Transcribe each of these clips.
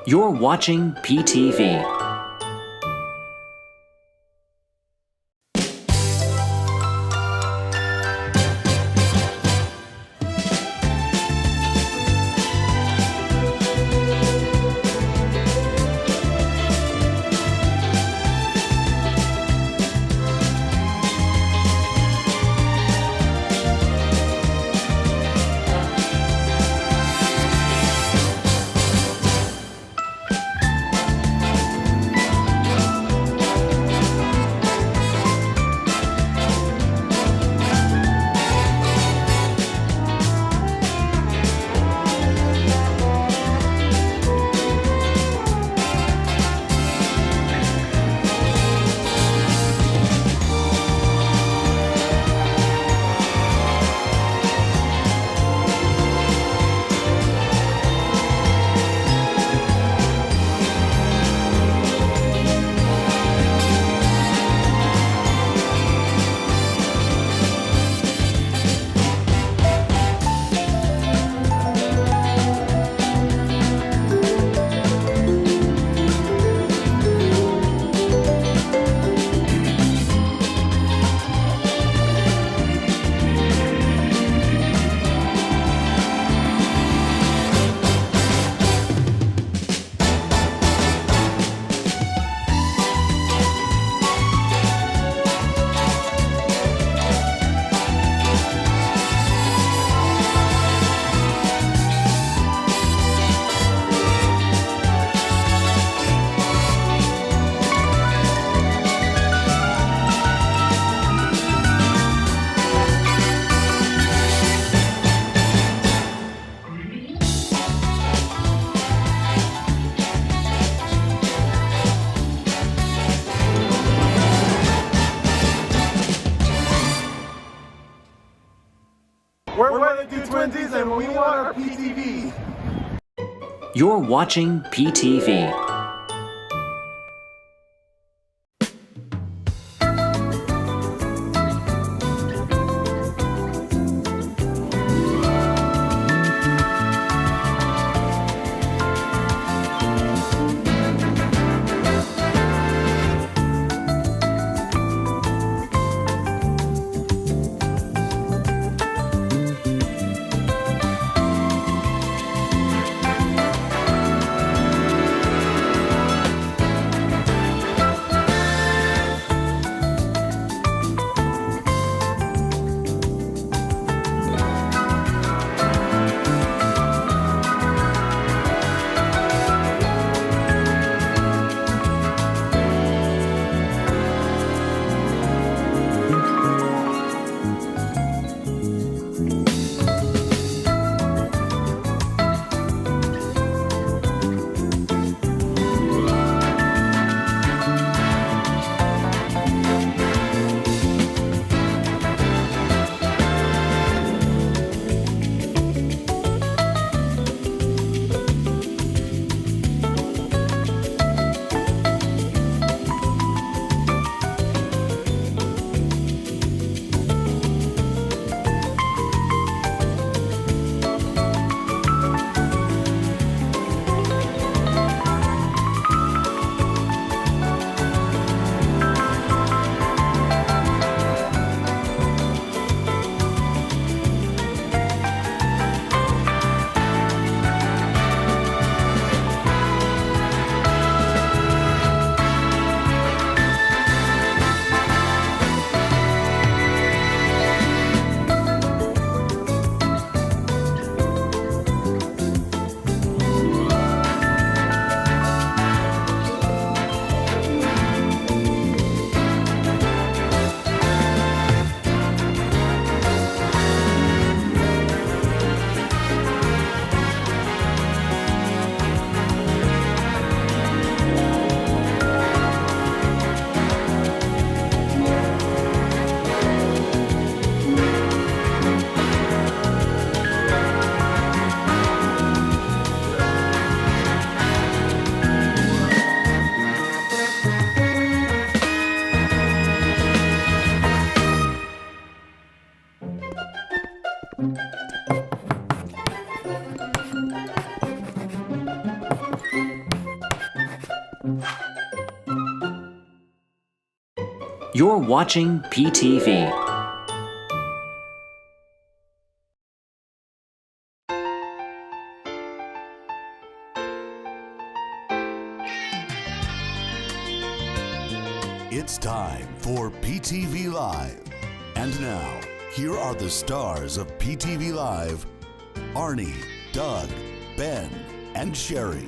You're watching PTV. We're Weather Do Twinsies and we want our PTV. You're watching PTV. You're watching PTV. It's time for PTV Live. And now, here are the stars of PTV Live, Arnie, Doug, Ben, and Sherry.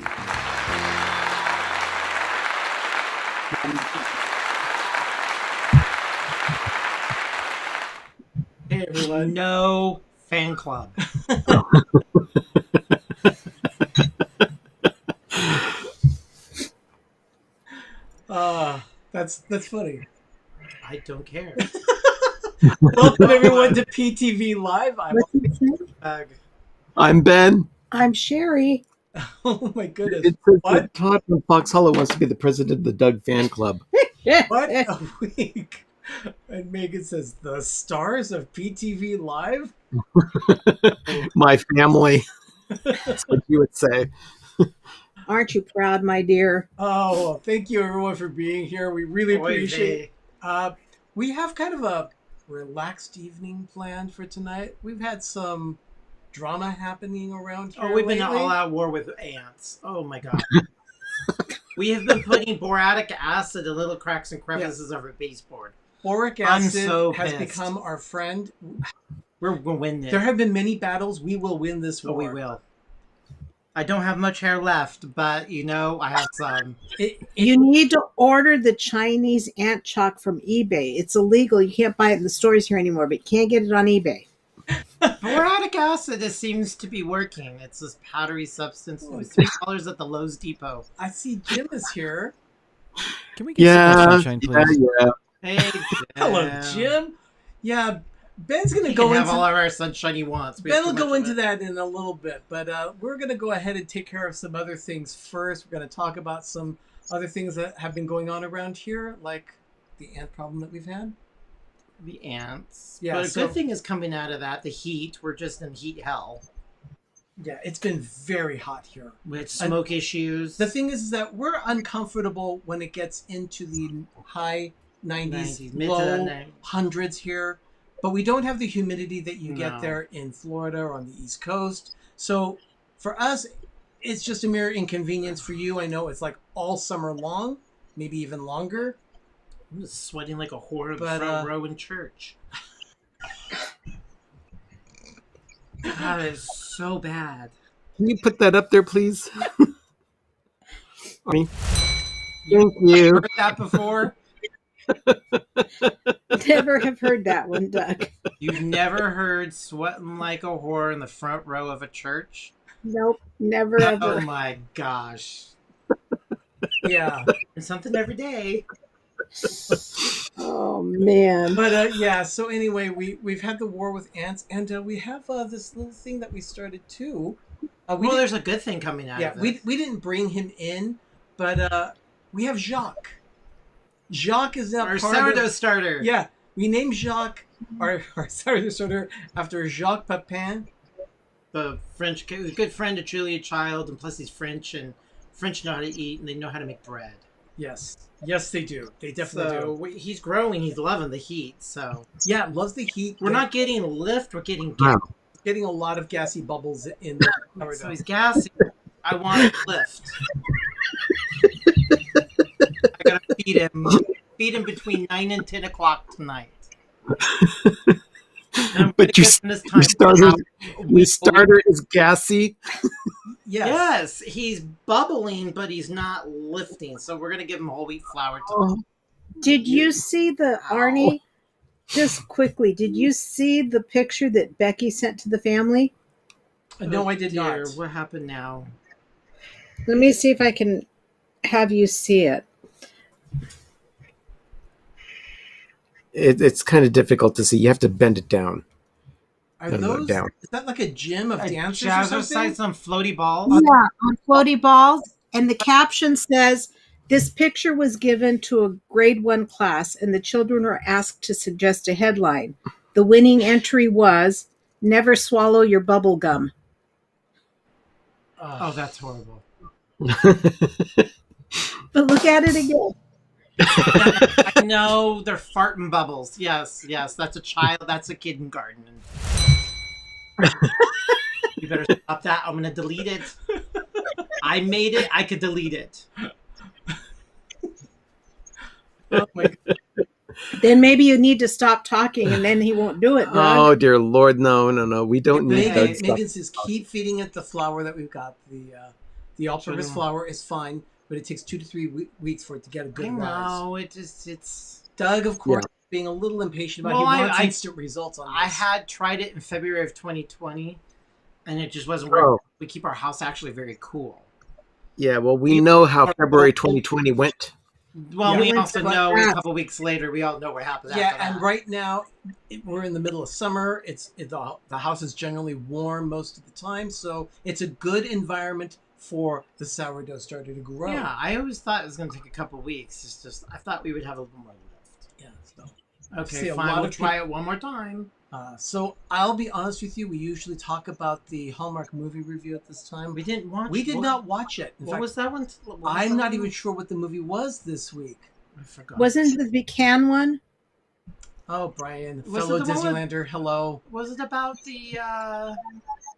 Hey everyone. No fan club. That's funny. I don't care. Welcome everyone to PTV Live. I'm Doug. I'm Ben. I'm Sherry. Oh my goodness. It says What? that Todd from Fox Hollow wants to be the president of the Doug fan club. What a week. And Megan says, the stars of PTV Live? My family. That's what you would say. Aren't you proud, my dear? Oh, well, thank you everyone for being here. We really appreciate it. We have kind of a relaxed evening planned for tonight. We've had some drama happening around here. Oh, we've been lately. all out war with ants. Oh my god. We have been putting boratic acid in little cracks and crevices of our baseboard. Boric I'm acid so has pissed. become our friend. We're gonna win this. There have been many battles. We will win this war. Oh, we will. I don't have much hair left, but you know, I have some. You need to order the Chinese ant chalk from eBay. It's illegal. You can't buy it in the stores here anymore, but you can't get it on eBay. Boratic acid just seems to be working. It's this powdery substance. It was $3 at the Lowe's Depot. I see Jim is here. Can we get some more sunshine, please? Yeah. Hey, Jim. Hello, Jim. Yeah, Ben's going to He go can into have all of our sunshine he wants. We Ben have will too go much of into it. that in a little bit, but we're going to go ahead and take care of some other things first. We're going to talk about some other things that have been going on around here, like the ant problem that we've had. The ants. Yeah, But a so- good thing is coming out of that, the heat. We're just in heat hell. Yeah, it's been very hot here. With smoke issues. The thing is that we're uncomfortable when it gets into the high 90s, 90s, mid to low that 90s. hundreds here, but we don't have the humidity that you get No. there in Florida or on the East Coast. So for us, it's just a mere inconvenience. For you, I know it's like all summer long, maybe even longer. I'm just sweating like a whore in the But, front row in church. God, it's so bad. Can you put that up there, please? Arnie. Thank you. Heard that before? Never have heard that one, Doug. You've never heard sweating like a whore in the front row of a church? Nope, never Oh ever. my gosh. Yeah. It's something every day. Oh, man. But yeah, so anyway, we've had the war with ants, and we have this little thing that we started too. Well, there's a good thing coming out Yeah, of it. we didn't bring him in, but we have Jacques. Jacques is now Our part sourdough of... starter. Yeah, we named Jacques, our sourdough starter, after Jacques Pepin. The French, a good friend of Julia Child, and plus he's French, and French know how to eat, and they know how to make bread. Yes. Yes, they do. They definitely So he's growing, he's loving the heat, so... do. Yeah, loves the heat. We're not getting lift, we're getting Wow. getting a lot of gassy bubbles in the sourdough. So he's gassy. I want lift. I gotta feed him. Feed him between 9 and 10 o'clock tonight. But your starter is gassy. Yes. Yes, he's bubbling, but he's not lifting. So we're gonna give him whole wheat flour. Oh, Did you see the, Arnie, just quickly, did you see the picture that Becky sent to the family? No, I did Dear, not. What happened now? Let me see if I can have you see it. it's kind of difficult to see. You have to bend it down. Are No, those? down. Is that like a gym of A dancers or something? jazzercise on floaty balls. Yeah, on floaty balls. And the caption says, this picture was given to a grade 1 class and the children were asked to suggest a headline. The winning entry was, never swallow your bubble gum. Oh, that's horrible. But look at it again. I know they're farting bubbles. Yes, that's a child. That's a kindergarten. You better stop that. I'm gonna delete it. I made it. I could delete it. Oh my God. Then maybe you need to stop talking, and then he won't do it, Doug. Oh dear Lord, no. We don't need Megan, that stuff. Megan says keep feeding it the flour that we've got. The all-purpose flour is fine, but it takes 2 to 3 weeks for it to get a good rise. No, it's. Doug, of course, being a little impatient about. Well, he wants instant results on this. I had tried it in February of 2020, and it just wasn't working. We keep our house actually very cool. Yeah, well, we know how February 2020 went. Well, we also know a couple weeks later, we all know what happened. Yeah, and right now we're in the middle of summer. The house is generally warm most of the time, so it's a good environment for the sourdough starter to grow. Yeah, I always thought it was going to take a couple weeks. It's just I thought we would have a little more lift. Yeah. So okay, fine. We'll try it one more time. So I'll be honest with you. We usually talk about the Hallmark movie review at this time. We didn't watch. We did not watch it. In fact, was that one? I'm not even sure what the movie was this week. I forgot. Wasn't the Ecamm one? Oh, Brian, Was fellow it the one Disneylander, hello. Was it about the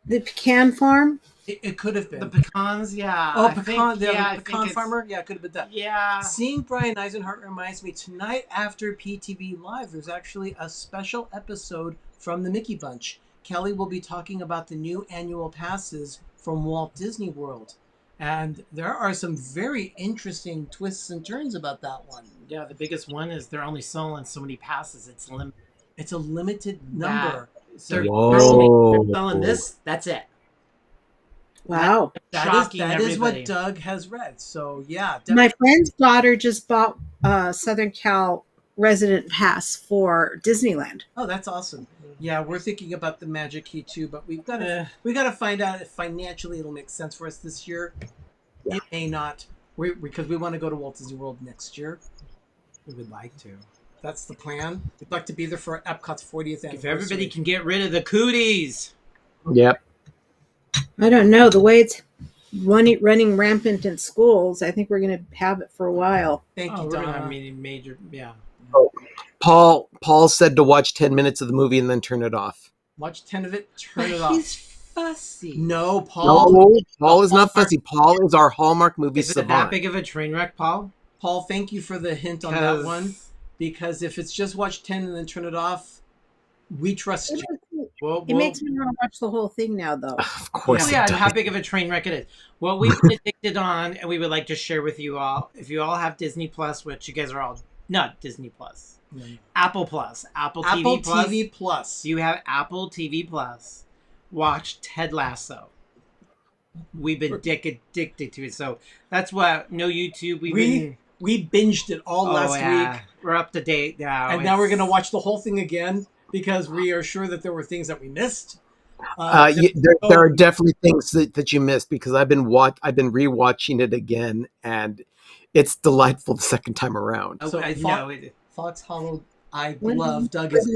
pecan farm? It could have been. the pecans? Yeah. Oh, I pecan, think, the pecan farmer? Yeah, it could have been that. Yeah. Seeing Brian Eisenhart reminds me, tonight after PTV Live, there's actually a special episode from the Mickey Bunch. Kelly will be talking about the new annual passes from Walt Disney World. And there are some very interesting twists and turns about that one. Yeah, the biggest one is they're only selling so many passes. It's limited. It's a limited number. So Whoa. they're selling this. That's it. Wow. That is what Doug has read. So, yeah. Definitely. My friend's daughter just bought Southern Cal resident pass for Disneyland. Oh, that's awesome. Yeah, we're thinking about the Magic Key too, but we got to find out if financially it'll make sense for us this year. Yeah. It may not, because we want to go to Walt Disney World next year. We would like to. That's the plan. We'd like to be there for Epcot's 40th anniversary. If everybody can get rid of the cooties. Yep. I don't know. The way it's running rampant in schools, I think we're going to have it for a while. Thank you, We're Donna. gonna have major, yeah. Oh, Paul said to watch 10 minutes of the movie and then turn it off. Watch 10 of it, turn it off. He's fussy. No, Paul. No, Paul is not fussy. Paul is our Hallmark movie Is it savant. that big of a train wreck, Paul? Paul, thank you for the hint on that one. Because if it's just watch 10 and then turn it off, we trust you. It makes me want to watch the whole thing now, though. Of course. Yeah, it does. how big of a train wreck it is. What we've been addicted on, and we would like to share with you all, if you all have Disney Plus, which you guys are all not Disney Plus, Apple Plus, Apple TV Plus. You have Apple TV Plus. Watch Ted Lasso. We've been addicted to it, so that's what no YouTube. We binged it all last week. We're up to date now, and now we're gonna watch the whole thing again because we are sure that there were things that we missed. There are definitely things that you missed because I've been rewatching it again, and it's delightful the second time around. So I know it. Fox Hollow, I love Doug. Fox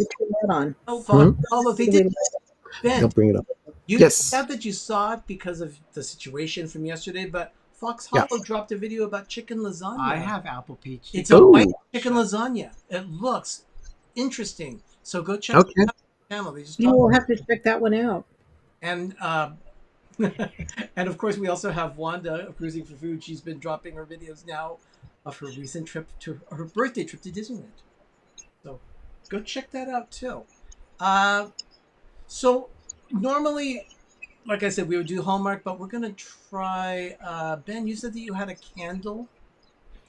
Hollow, they did. Ben, I'll bring it up. You said that you saw it because of the situation from yesterday, but Fox Hollow dropped a video about chicken lasagna. I have Apple Peach. It's a white chicken lasagna. It looks interesting. So go check out the channel. We'll have to check that one out. And and of course we also have Wanda of Cruising for Food. She's been dropping her videos now of her recent trip to her birthday trip to Disneyland. So go check that out too. So normally, like I said, we would do Hallmark, but we're gonna try. Ben, you said that you had a candle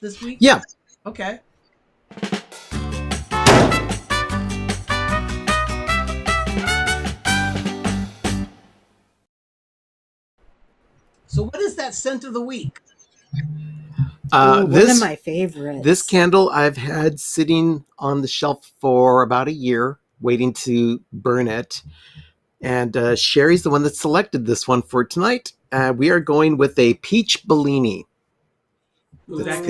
this week. Yeah. Okay. So what is that scent of the week? One of my favorites. This candle I've had sitting on the shelf for about a year, waiting to burn it. And Sherry's the one that selected this one for tonight. We are going with a peach Bellini. Ooh, that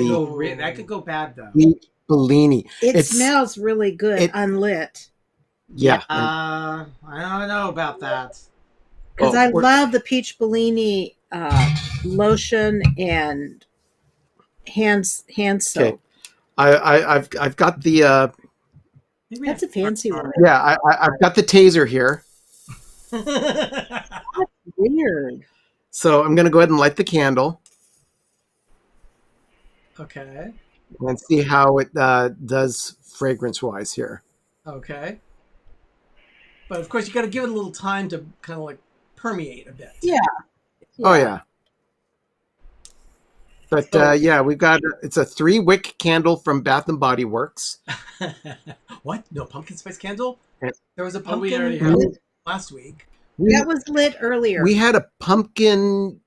could go bad though. Peach Bellini. It smells really good, unlit. Yeah. I don't know about that. Because I love the peach Bellini lotion and hand soap. I've got the That's a fancy one. I've got the taser here. Weird. So I'm gonna go ahead and light the candle Okay. and see how it does fragrance wise here. Okay. But of course, you got to give it a little time to kind of like permeate a bit. Yeah. Oh yeah. But we've got it's a 3-wick candle from Bath and Body Works. What? No pumpkin spice candle? Yeah. There was a Oh, we pumpkin already had last week. That was lit earlier. We had a pumpkin.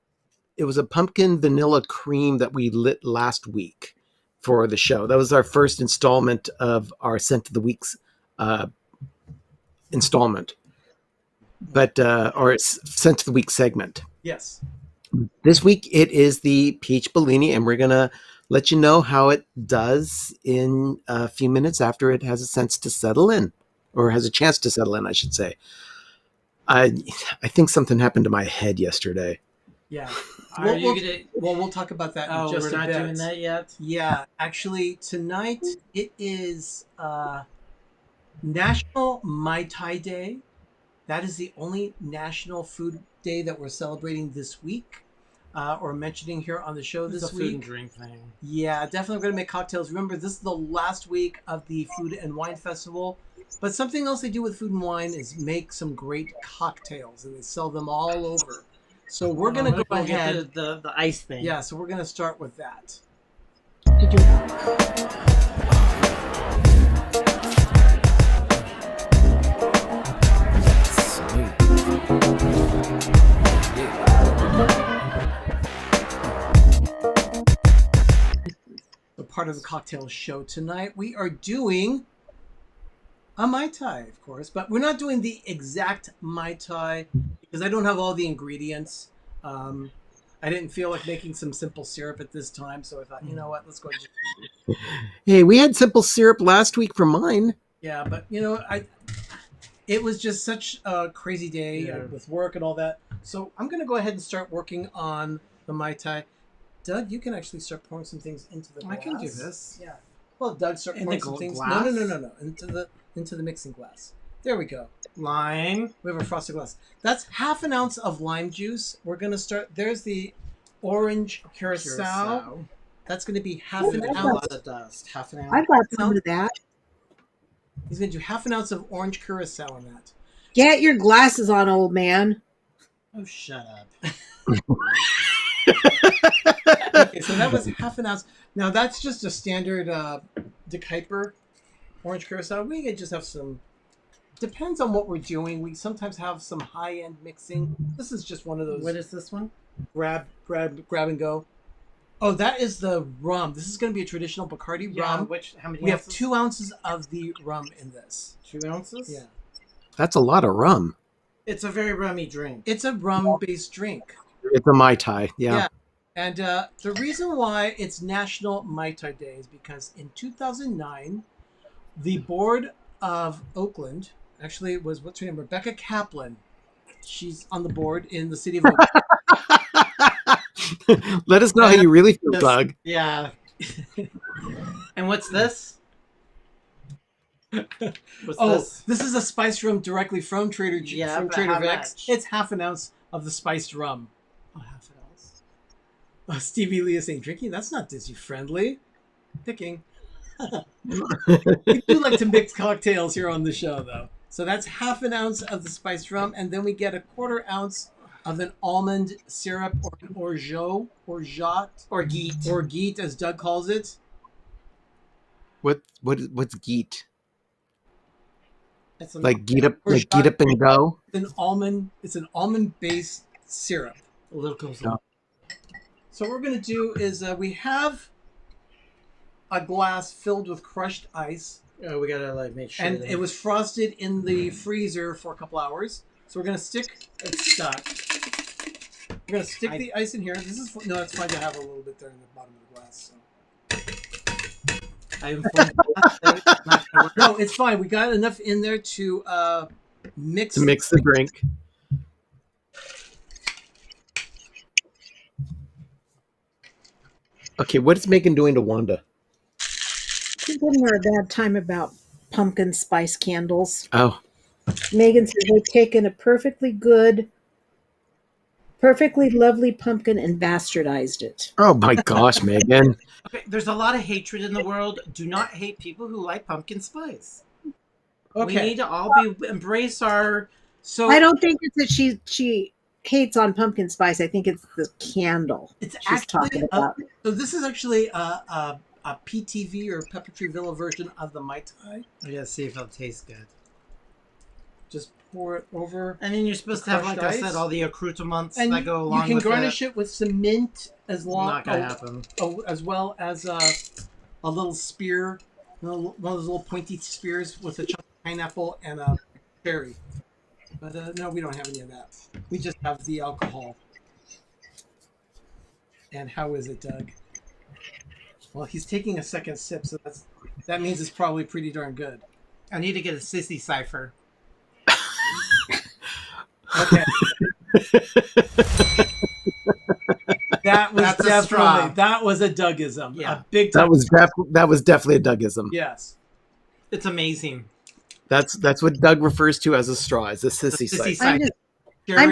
It was a pumpkin vanilla cream that we lit last week for the show. That was our first installment of our Scent of the Week's installment, but or Scent of the Week segment. Yes. This week it is the peach Bellini, and we're gonna let you know how it does in a few minutes after it has a sense to settle in, or has a chance to settle in, I should say. I think something happened to my head yesterday. Yeah. We'll talk about that Oh, in just we're a not bit. doing that yet? Yeah, actually, tonight it is National Mai Tai Day. That is the only national food day that we're celebrating this week, or mentioning here on the show It's this a week. food and drink thing. Yeah, definitely going to make cocktails. Remember, this is the last week of the Food and Wine Festival. But something else they do with food and wine is make some great cocktails, and they sell them all over. So we're going to go ahead. Get the ice thing. Yeah, so we're going to start with that. Did you? So part of the cocktail show tonight, we are doing a Mai Tai, of course, but we're not doing the exact Mai Tai because I don't have all the ingredients. I didn't feel like making some simple syrup at this time, so I thought, you know what, let's go. Hey, we had simple syrup last week for mine. Yeah, but you know, it was just such a crazy day with work and all that. So I'm going to go ahead and start working on the Mai Tai. Doug, you can actually start pouring some things into the glass. I can do this. Yeah. Well, Doug, start In pouring the some things. glass? No. Into the mixing glass. There we go. Lime. We have a frosted glass. That's half an ounce of lime juice. We're going to start. There's the orange curacao. That's going to be half an A ounce. lot of dust. Half an ounce. I got some of that. He's going to do half an ounce of orange curacao in that. Get your glasses on, old man. Oh, shut up. Okay, so that was half an ounce. Now that's just a standard De Kuyper orange curacao. We could just have some. Depends on what we're doing. We sometimes have some high-end mixing. This is just one of those. What is this one? Grab and go. Oh, that is the rum. This is going to be a traditional Bacardi rum. How many We ounces? have 2 ounces of the rum in this. 2 ounces? Yeah. That's a lot of rum. It's a very rummy drink. It's a rum-based drink. It's a Mai Tai. Yeah. And the reason why it's National Mai Tai Day is because in 2009, the board of Oakland, actually it was, what's her name, Rebecca Kaplan. She's on the board in the city of Oakland. Let us know how you really feel, Doug. Yeah. And what's this? What's This is a spiced rum directly from Trader but Trader how Vic. much? It's half an ounce of the spiced rum. Oh, half an ounce. Stevie Lee is saying, drinking? That's not Disney friendly. Picking. We do like to mix cocktails here on the show, though. So that's half an ounce of the spiced rum, and then we get a 1/4 ounce of an almond syrup, or an orgeat, or geet, as Doug calls it. What's geet? It's an, Like geet up Orgeat. and go? It's an almond based syrup. a little goes No. So what we're gonna do is we have a glass filled with crushed ice, we gotta make sure. and that it was frosted in the freezer for a couple hours. So we're gonna stick it's stuck. We're gonna stick the ice in here. This is no, it's fine to have a little bit there in the bottom of the glass. So. I informed it's not gonna work. No, it's fine. We got enough in there to mix. To mix the drink. Okay, what is Megan doing to Wanda? giving her a bad time about pumpkin spice candles. Oh, Megan says they've taken a perfectly lovely pumpkin and bastardized it. oh my gosh, Megan. Okay, there's a lot of hatred in the world. Do not hate people who like pumpkin spice. Okay. We need to all embrace our. So I don't think it's that she hates on pumpkin spice. I think it's the candle It's she's actually talking about. so this is actually a PTV or Peppertree Villa version of the Mai Tai. I gotta see if it'll taste good. Just pour it over. And then you're supposed to have, like I said, all the accoutrements that go along with it. You can garnish it with some mint Not gonna happen. as well as a little spear, one of those little pointy spears with a chunk of pineapple and a cherry. But no, we don't have any of that. We just have the alcohol. And how is it, Doug? Well, he's taking a second sip, so that means it's probably pretty darn good. I need to get a sissy cipher. Okay. That was a Dougism. Yeah. A big time. That was definitely a Dougism. Yes. It's amazing. That's what Doug refers to as a straw, as a sissy side. I'm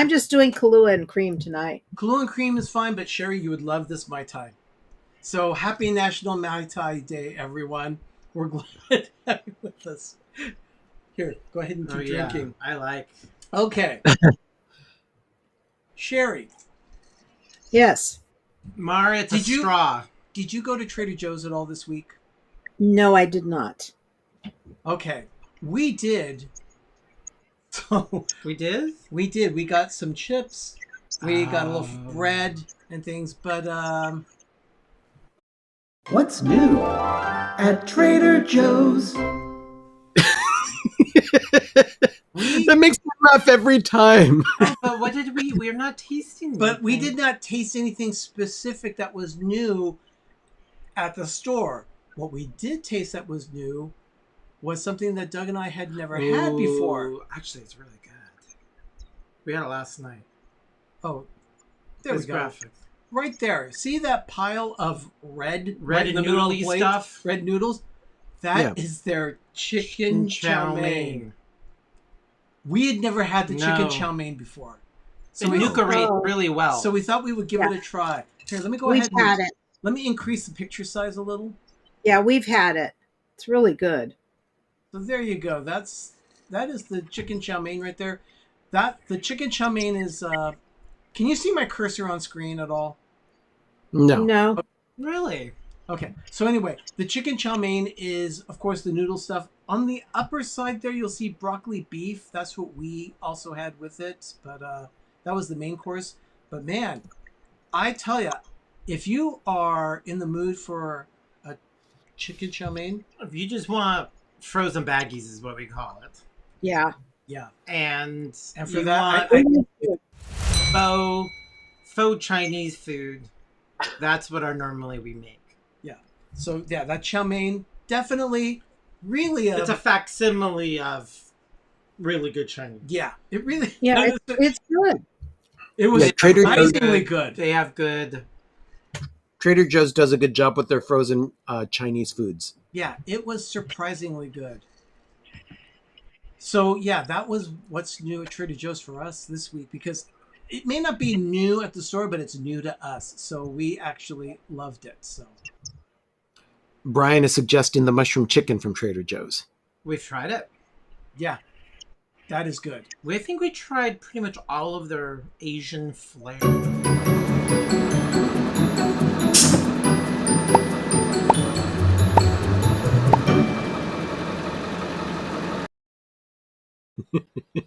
just doing Kahlua and cream tonight. Kahlua and cream is fine, but Sherry, you would love this Mai Tai. So happy National Mai Tai Day, everyone. We're glad to have you with us. Here, go ahead and keep drinking. I like. Okay. Sherry. Yes. Mara, it's a straw. Did you go to Trader Joe's at all this week? No, I did not. Okay. We did. So we did? We did. We got some chips. We got a little bread and things, but What's new at Trader Joe's? That makes me laugh every time. But what did we? We're not tasting anything. But we did not taste anything specific that was new at the store. What we did taste that was new was something that Doug and I had never had before. Actually, it's really good. We had it last night. Oh, there we go. Graphic. Right there. See that pile of red and noodly stuff? Red noodles? That is their chicken chow mein. We had never had the chicken chow mein before. So we decorate really well. So we thought we would give it a try. Here, let me go ahead and let me increase the picture size a little. Yeah, we've had it. It's really good. So there you go. That is the chicken chow mein right there. The chicken chow mein is can you see my cursor on screen at all? No. Really? Okay. So anyway, the chicken chow mein is, of course, the noodle stuff. On the upper side there, you'll see broccoli beef. That's what we also had with it. But that was the main course. But man, I tell you, if you are in the mood for a chicken chow mein. If you just want frozen baggies is what we call it. Yeah. Yeah. And for that, faux Chinese food. That's what normally we make. Yeah. So yeah, that chow mein definitely really it's a facsimile of really good Chinese. Yeah. It really it's good. It was surprisingly good. They have good. Trader Joe's does a good job with their frozen Chinese foods. Yeah, it was surprisingly good. So yeah, that was what's new at Trader Joe's for us this week, because it may not be new at the store, but it's new to us. So we actually loved it. So Brian is suggesting the mushroom chicken from Trader Joe's. We've tried it. Yeah, that is good. I think we tried pretty much all of their Asian flair.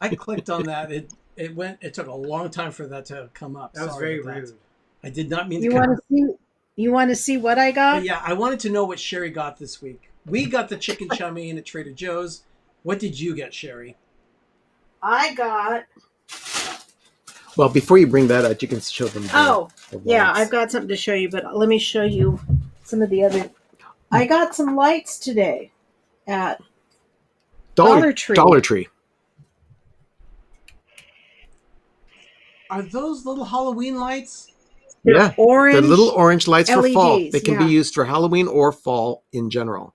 I clicked on that. It took a long time for that to come up. That was very rude. I did not mean to. You want to see what I got? But yeah, I wanted to know what Sherry got this week. We got the chicken chow mein at Trader Joe's. What did you get, Sherry? I got. Well, before you bring that out, you can show them. Yeah, I've got something to show you, but let me show you some of the other. I got some lights today at Dollar Tree. Dollar Tree. Are those little Halloween lights? Yeah, Orange. the little orange lights for fall. LEDs, They can be yeah. used for Halloween or fall in general.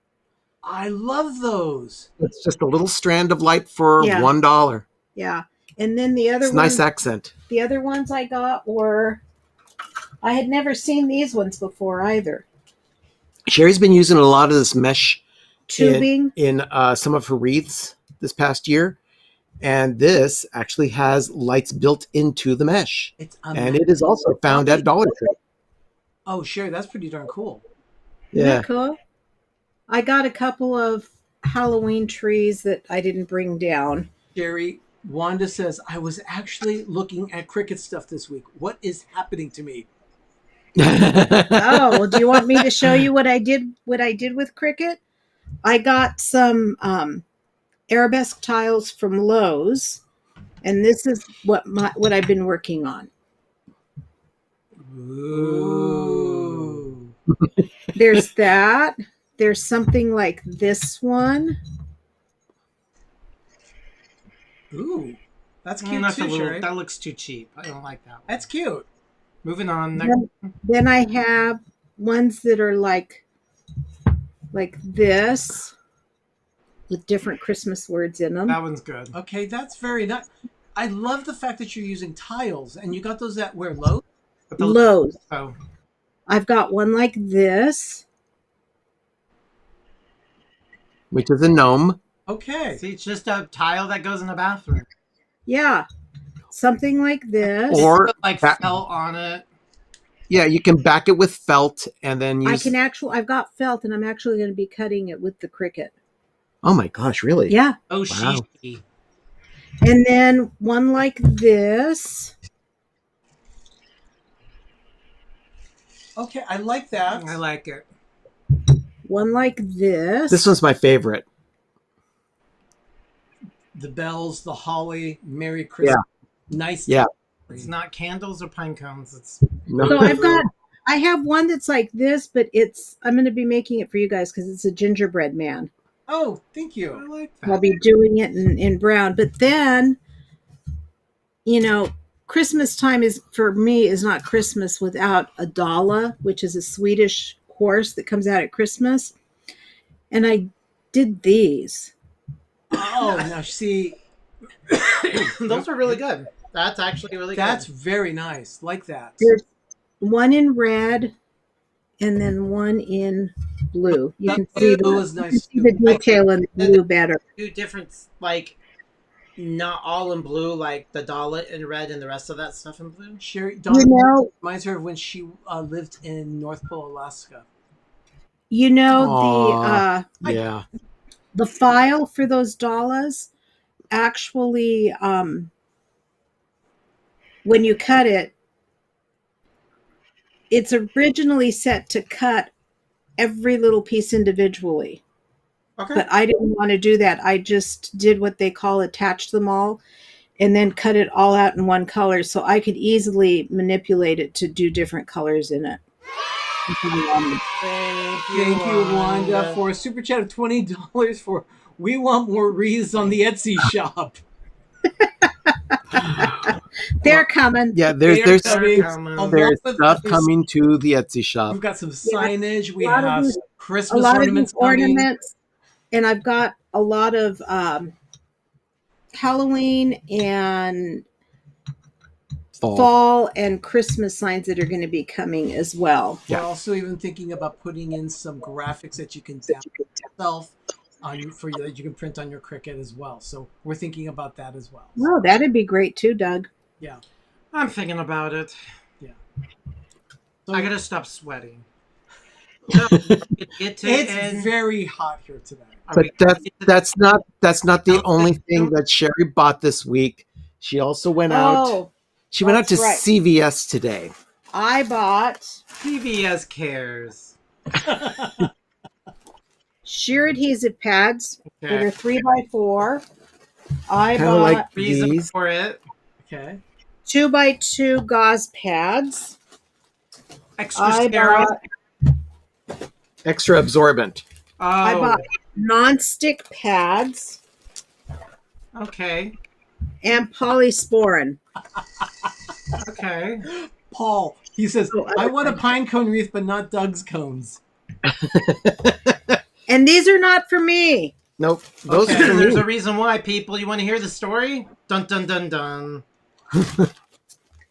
I love those. It's just a little strand of light for Yeah. $1. Yeah. And then the other It's a nice accent. the other ones I got were, I had never seen these ones before either. Sherry's been using a lot of this mesh Tubing. in some of her wreaths this past year. And this actually has lights built into the mesh. And it is also found at Dollar Tree. Oh, Sherry, that's pretty darn cool. Isn't Yeah. that cool? I got a couple of Halloween trees that I didn't bring down. Sherry, Wanda says, I was actually looking at cricket stuff this week. What is happening to me? Oh, well, do you want me to show you what I did with Cricut? I got some arabesque tiles from Lowe's, and this is what I've been working on. Ooh. There's that. There's something like this one. Ooh. That's cute That's too, Sherry. that looks too cheap. I don't like that one. That's cute. Moving on. Then I have ones that are like this with different Christmas words in them. That one's good. Okay, that's very nice. I love the fact that you're using tiles, and you got those at where, Lowe's? Lowe's. Oh. I've got one like this. Which is a gnome. Okay. See, it's just a tile that goes in the bathroom. Yeah. Something like this. Or like felt on it. Yeah, you can back it with felt and then use... I've got felt, and I'm actually going to be cutting it with the Cricut. Oh my gosh, really? Yeah. Oh, wow. she. And then one like this. Okay, I like that. I like it. One like this. This one's my favorite. The bells, the holly, Merry Christmas. Yeah. Nice. Yeah. It's not candles or pine cones. It's No. So I have one that's like this, but I'm going to be making it for you guys because it's a gingerbread man. Oh, thank you. I like that. I'll be doing it in brown. But then, Christmas time for me is not Christmas without a dala, which is a Swedish horse that comes out at Christmas. And I did these. Oh, now see, Those are really good. That's actually really that's good. very nice. Like that. There's one in red and then one in blue. You can see blue is nice. the detail in the blue better. Two different, like, not all in blue, like the dollar in red and the rest of that stuff in blue. Sherry, reminds her of when she lived in North Pole, Alaska. Yeah. The file for those dollars actually, when you cut it, it's originally set to cut every little piece individually. Okay. But I didn't want to do that. I just did what they call attach them all and then cut it all out in one color so I could easily manipulate it to do different colors in it. Thank you, Wanda, for a super chat of $20 for We Want More Wreaths on the Etsy shop. They're coming. Yeah, there's stuff coming to the Etsy shop. We've got some signage. We A lot of have these- Christmas a lot ornaments of these coming. ornaments, and I've got a lot of Halloween and fall and Christmas signs that are going to be coming as well. We're also even thinking about putting in some graphics that you can download yourself that you can print on your Cricut as well. So we're thinking about that as well. Oh, that'd be great too, Doug. Yeah. I'm thinking about it. Yeah. So I gotta stop sweating. It's very hot here today. But that's not the only thing that Sherry bought this week. She also went out. She went out to CVS today. I bought CVS cares. sheer adhesive pads that are 3x4. I Kinda bought like reason these. for it. Okay. 2x2 gauze pads. Extra sterile. Extra absorbent. I bought non-stick pads Okay. and polysporin. Okay. Paul, he says, I want a pine cone wreath, but not Doug's cones. And these are not for me. Nope. Those Okay, are for there's me. a reason why, people. You want to hear the story? Dun dun dun dun.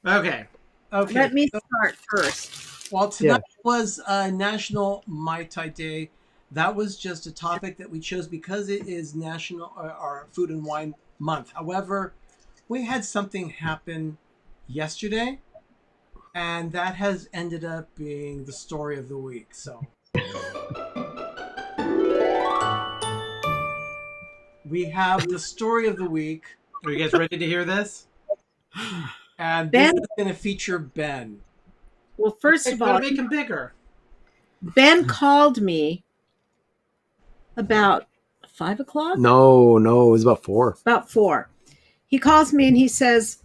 Okay. Let me start first. Well, tonight was National Mai Tai Day. That was just a topic that we chose because it is National or Food and Wine Month. However, we had something happen yesterday, and that has ended up being the story of the week. So we have the story of the week. Are you guys ready to hear this? And Ben? this is going to feature Ben. Well, first of all, make him bigger. Ben called me about 5 o'clock. No, it was about 4. About 4. He calls me and he says,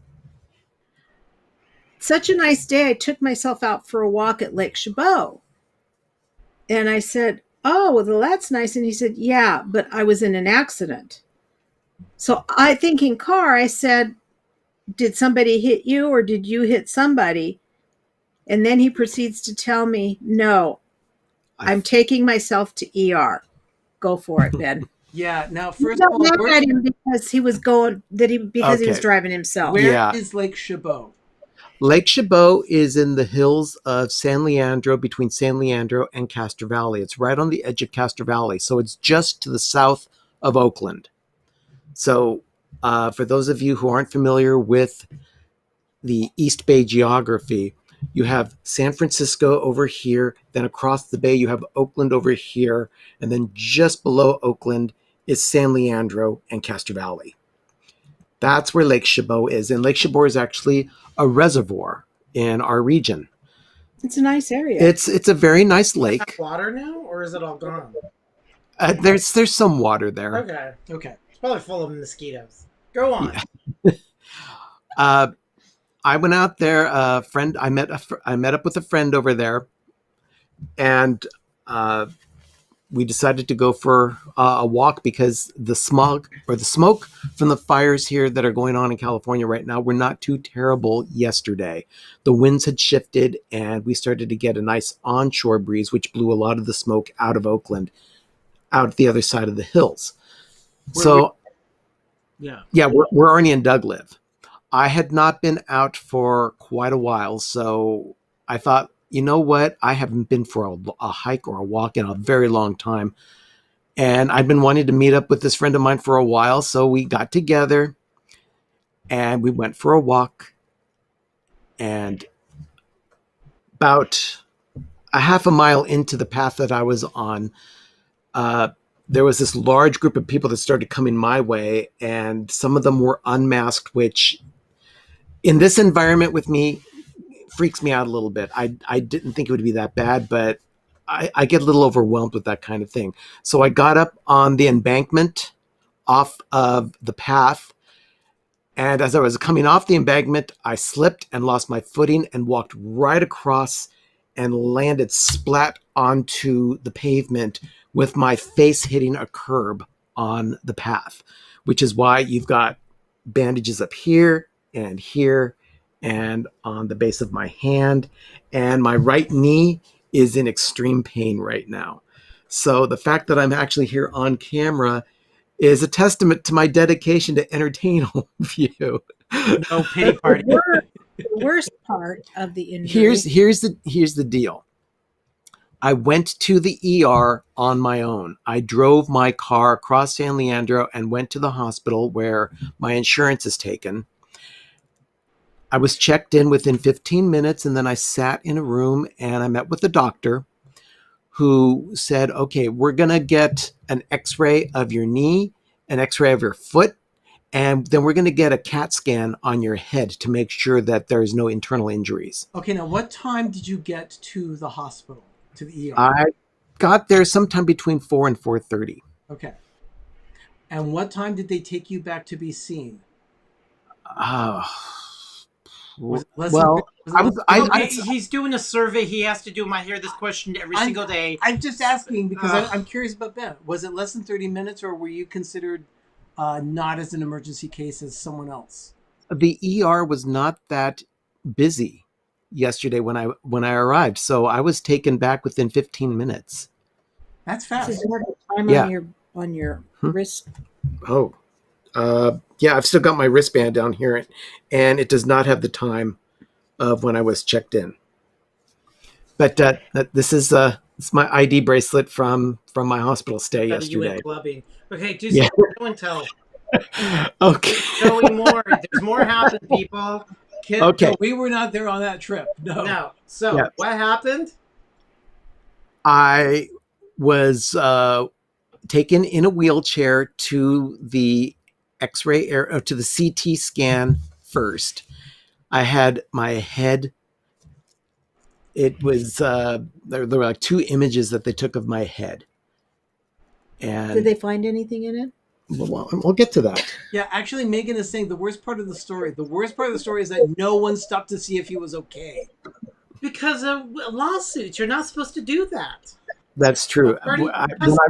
such a nice day. I took myself out for a walk at Lake Chabot. And I said, oh, well, that's nice. And he said, yeah, but I was in an accident. So I thinking car, I said, did somebody hit you or did you hit somebody? And then he proceeds to tell me, no, I'm taking myself to ER. Go for it, Ben. Yeah. Now, first of all, mad at him because he was going because he was driving himself. Where is Lake Chabot? Lake Chabot is in the hills of San Leandro, between San Leandro and Castro Valley. It's right on the edge of Castro Valley, so it's just to the south of Oakland. So, for those of you who aren't familiar with the East Bay geography, you have San Francisco over here, then across the bay you have Oakland over here, and then just below Oakland is San Leandro and Castro Valley. That's where Lake Chabot is, and Lake Chabot is actually a reservoir in our region. It's a nice area. It's a very nice lake. Water now, or is it all gone? There's some water there. Okay. It's probably full of mosquitoes. Go on. Yeah. I went out there. I met up with a friend over there, and we decided to go for a walk because the smog or the smoke from the fires here that are going on in California right now were not too terrible yesterday. The winds had shifted, and we started to get a nice onshore breeze, which blew a lot of the smoke out of Oakland, out the other side of the hills. Where Arnie and Doug live. I had not been out for quite a while, so I thought, you know what? I haven't been for a hike or a walk in a very long time. And I've been wanting to meet up with this friend of mine for a while, so we got together and we went for a walk. And about a half a mile into the path that I was on, there was this large group of people that started coming my way, and some of them were unmasked, which in this environment with me freaks me out a little bit. I didn't think it would be that bad, but I get a little overwhelmed with that kind of thing. So I got up on the embankment off of the path, and as I was coming off the embankment, I slipped and lost my footing and walked right across and landed splat onto the pavement with my face hitting a curb on the path, which is why you've got bandages up here and on the base of my hand, and my right knee is in extreme pain right now. So the fact that I'm actually here on camera is a testament to my dedication to entertain all of you. No pity party. The worst part of the injury. Here's the deal. I went to the ER on my own. I drove my car across San Leandro and went to the hospital where my insurance is taken. I was checked in within 15 minutes, and then I sat in a room and I met with the doctor who said, okay, we're going to get an x-ray of your knee, an x-ray of your foot, and then we're going to get a CAT scan on your head to make sure that there's no internal injuries. Okay, now what time did you get to the hospital, to the ER? I got there sometime between 4 and 4:30. Okay. And what time did they take you back to be seen? He's doing a survey. He has to do my hair this question every single day. I'm just asking because I'm curious about Ben. Was it less than 30 minutes, or were you considered not as an emergency case as someone else? The ER was not that busy yesterday when I arrived. So I was taken back within 15 minutes. That's fast. Does it have a time Yeah. on your wrist? Oh, yeah, I've still got my wristband down here, and it does not have the time of when I was checked in. But this is it's my ID bracelet from my hospital stay You yesterday. went clubbing. Okay, do Yeah. some show and tell. Okay. Showing more. There's more happened, people. Okay. No, we were not there on that trip. No. So, Yeah. what happened? I was taken in a wheelchair to the X-ray to the CT scan first. I had my head. It was there were like 2 images that they took of my head. And Did they find anything in it? we'll get to that. Yeah, actually, Megan is saying the worst part of the story. The worst part of the story is that no one stopped to see if he was okay. Because of lawsuits. You're not supposed to do that. That's true.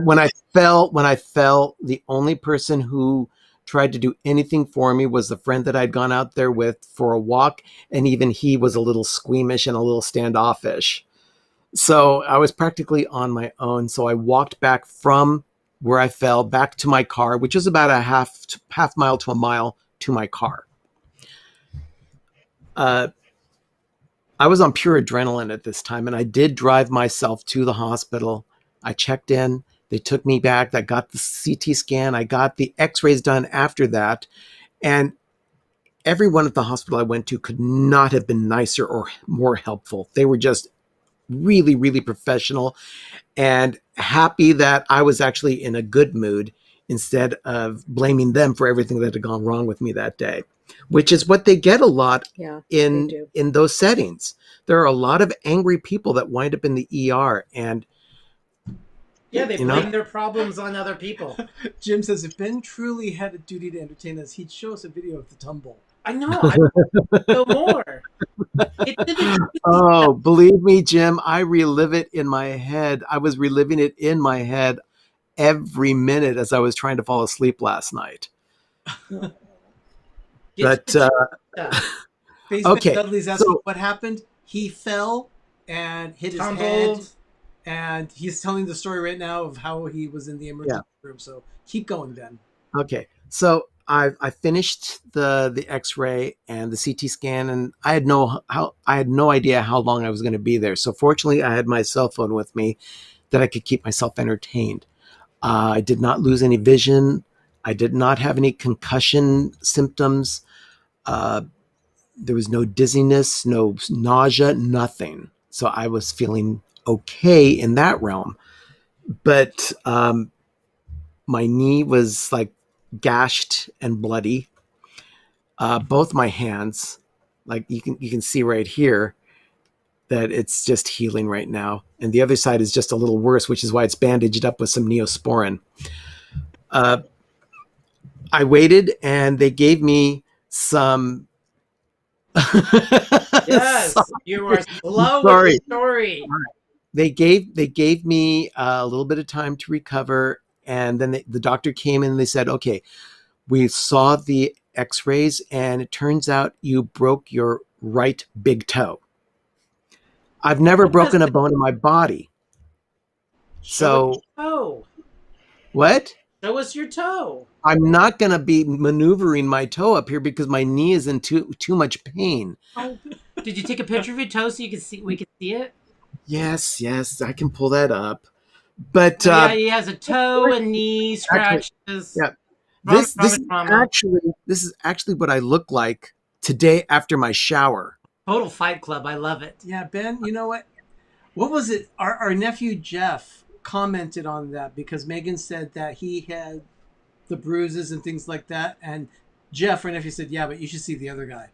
When I fell, the only person who tried to do anything for me was the friend that I'd gone out there with for a walk, and even he was a little squeamish and a little standoffish. So I was practically on my own. So I walked back from where I fell back to my car, which was about a half mile to a mile to my car. I was on pure adrenaline at this time, and I did drive myself to the hospital. I checked in. They took me back. I got the CT scan. I got the x-rays done after that. And everyone at the hospital I went to could not have been nicer or more helpful. They were just really, really professional and happy that I was actually in a good mood instead of blaming them for everything that had gone wrong with me that day, which is what they get a lot in those settings. There are a lot of angry people that wind up in the ER, and they blame their problems on other people. Jim says if Ben truly had a duty to entertain us, he'd show us a video of the tumble. I know. I know more. Oh, believe me, Jim, I relive it in my head. I was reliving it in my head every minute as I was trying to fall asleep last night. But okay, Dudley's asking what happened. He fell and hit his head, and he's telling the story right now of how he was in the emergency room. So keep going, Ben. Okay, so I finished the X-ray and the CT scan, and I had no idea how long I was going to be there. So fortunately, I had my cell phone with me that I could keep myself entertained. I did not lose any vision. I did not have any concussion symptoms. There was no dizziness, no nausea, nothing. So I was feeling okay in that realm. But my knee was like gashed and bloody. Both my hands, like you can see right here, that it's just healing right now. And the other side is just a little worse, which is why it's bandaged up with some Neosporin. I waited, and they gave me some. Yes, you are slow with the story. They gave me a little bit of time to recover, and then the doctor came in and they said, "Okay, we saw the X-rays, and it turns out you broke your right big toe." I've never broken a bone in my body. So what? Show us your toe. I'm not going to be maneuvering my toe up here because my knee is in too much pain. Oh, did you take a picture of your toe so we can see it? Yes, I can pull that up. But he has a toe and knee scratches. This is actually what I look like today after my shower. Total Fight Club. I love it. Yeah, Ben, you know what? What was it? Our nephew Jeff commented on that because Megan said that he had the bruises and things like that. And Jeff, our nephew, said, yeah, but you should see the other guy.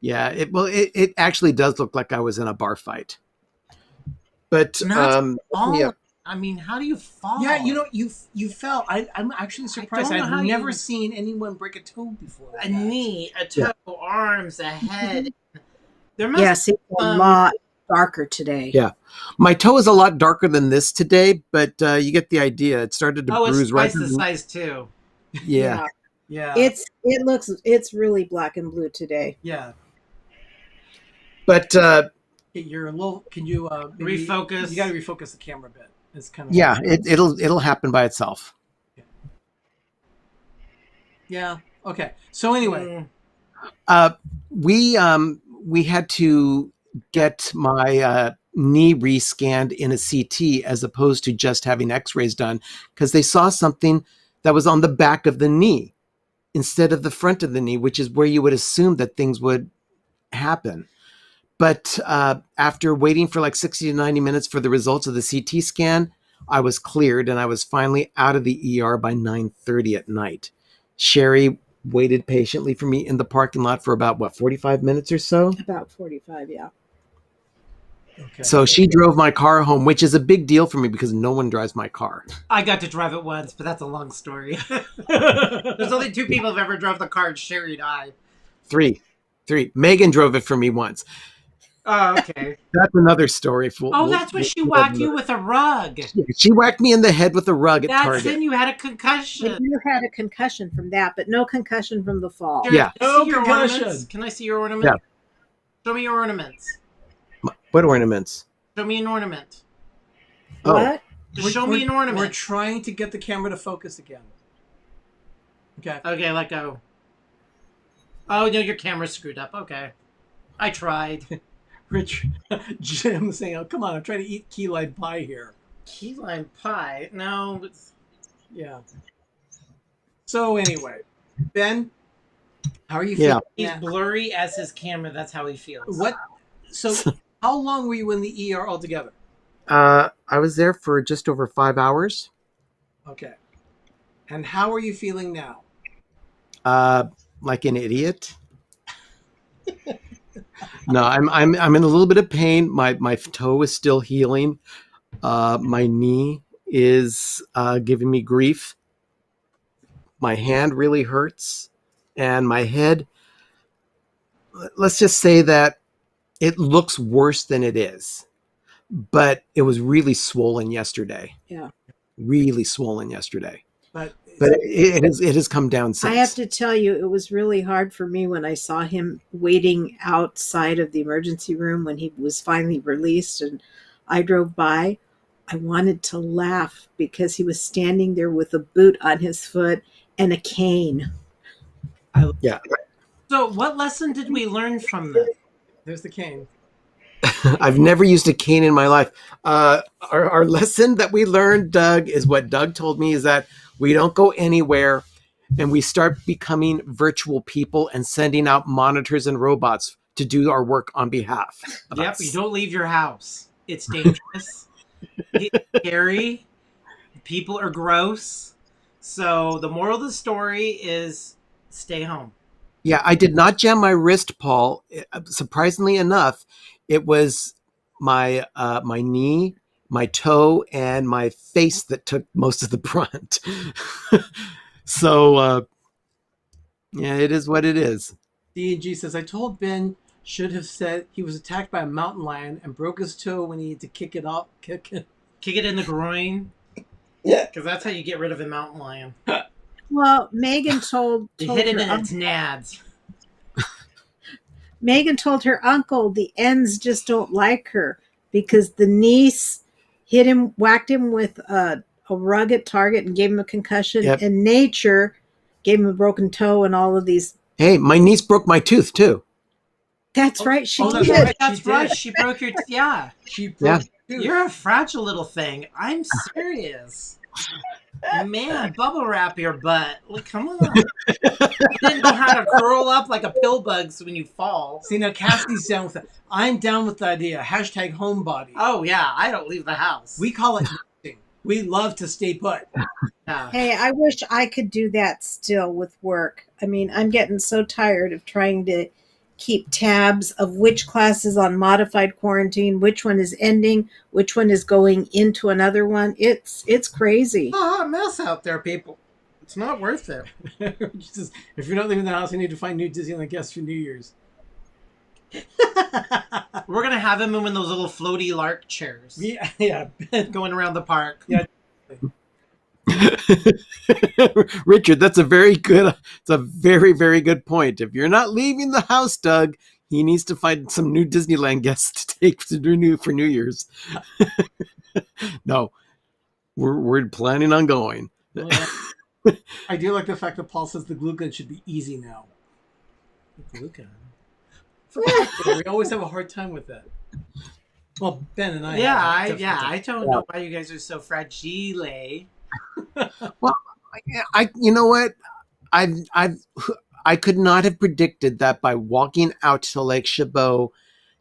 Yeah, it actually does look like I was in a bar fight. But I mean, how do you fall? Yeah, you fell. I'm actually surprised. I've never seen anyone break a toe before. A knee, a toe, arms, a head. There must be a lot darker today. Yeah, my toe is a lot darker than this today, but you get the idea. It started to bruise right. It's twice the size too. Yeah. It's really black and blue today. Yeah. But You're a little. Can you maybe, refocus? You got to refocus the camera a bit. It's kind of yeah, it'll happen by itself. Yeah. Okay. So anyway, We had to get my knee rescanned in a CT as opposed to just having X-rays done because they saw something that was on the back of the knee instead of the front of the knee, which is where you would assume that things would happen. But after waiting for like 60 to 90 minutes for the results of the CT scan, I was cleared and I was finally out of the ER by 9:30 at night. Sherry waited patiently for me in the parking lot for about, 45 minutes or so? About 45, yeah. okay. So she drove my car home, which is a big deal for me because no one drives my car. I got to drive it once, but that's a long story. There's only 2 people who've ever drove the car, Sherry and I. Three. Megan drove it for me once. Oh, okay. That's another story. That's when she whacked you with a rug. She whacked me in the head with a rug at That's Target. when you had a concussion. But you had a concussion from that, but no concussion from the fall. Sherry, Yeah. Can I No see your concussion. ornaments? Can I see your ornament? Yeah. Show me your ornaments. What ornaments? Show me an ornament. Oh. What? Just show me an ornament. We're trying to get the camera to focus again. Okay. Okay, let go. Oh, no, your camera's screwed up. Okay. I tried. Rich, Jim saying, "Oh, come on! I'm trying to eat key lime pie here." Key lime pie? No. Yeah. So anyway, Ben, how are you Yeah. feeling? He's blurry as his camera. That's how he feels. What? So, how long were you in the ER altogether? I was there for just over 5 hours. Okay. And how are you feeling now? Like an idiot. No, I'm in a little bit of pain. My toe is still healing. My knee is giving me grief. My hand really hurts, and my head. Let's just say that it looks worse than it is, but it was really swollen yesterday. Yeah. Really swollen yesterday. But it has come down since. I have to tell you, it was really hard for me when I saw him waiting outside of the emergency room when he was finally released and I drove by. I wanted to laugh because he was standing there with a boot on his foot and a cane. Yeah. So, what lesson did we learn from this? there's the cane. I've never used a cane in my life. Our lesson that we learned, Doug, is what Doug told me, is that we don't go anywhere and we start becoming virtual people and sending out monitors and robots to do our work on behalf of Yep, us. you don't leave your house. It's dangerous. It's scary. People are gross. So the moral of the story is stay home. Yeah, I did not jam my wrist, Paul. Surprisingly enough, it was my my knee, my toe, and my face that took most of the brunt. So, yeah, it is what it is. D&G says, I told Ben should have said he was attacked by a mountain lion and broke his toe when he had to kick it up. Kick it in the groin. Yeah. Because that's how you get rid of a mountain lion. Well, Megan told You hit it her in its nads. Megan told her uncle the ends just don't like her because the niece whacked him with a rug at Target and gave him a concussion, Yep. and nature gave him a broken toe and all of these. Hey, my niece broke my tooth too. That's right, she that's did. right. That's She right. did. She broke your... Yeah. She broke Yeah. his tooth. You're a fragile little thing. I'm serious. Man, bubble wrap your butt. Like, come on. You didn't know how to curl up like a pill bug so when you fall. See, now Cassie's down with it. I'm down with the idea. Hashtag homebody. Oh, yeah. I don't leave the house. We call it nesting. We love to stay put. Yeah. Hey, I wish I could do that still with work. I mean, I'm getting so tired of trying to keep tabs of which class is on modified quarantine, which one is ending, which one is going into another one. It's crazy. Hot mess out there, people. It's not worth it. Just, if you're not leaving the house, you need to find new Disneyland guests for New Year's. We're going to have him in those little floaty lark chairs. Yeah. Going around the park. Yeah. Richard, it's a very, very good point. If you're not leaving the house, Doug, He needs to find some new Disneyland guests to take for New Year's. No, we're planning on going. Oh, yeah. I do like the fact that Paul says the glue gun should be easy now. The glue gun. We always have a hard time with that. Well, Ben and I. I don't know why you guys are so fragile. Well, you know what? I could not have predicted that by walking out to Lake Chabot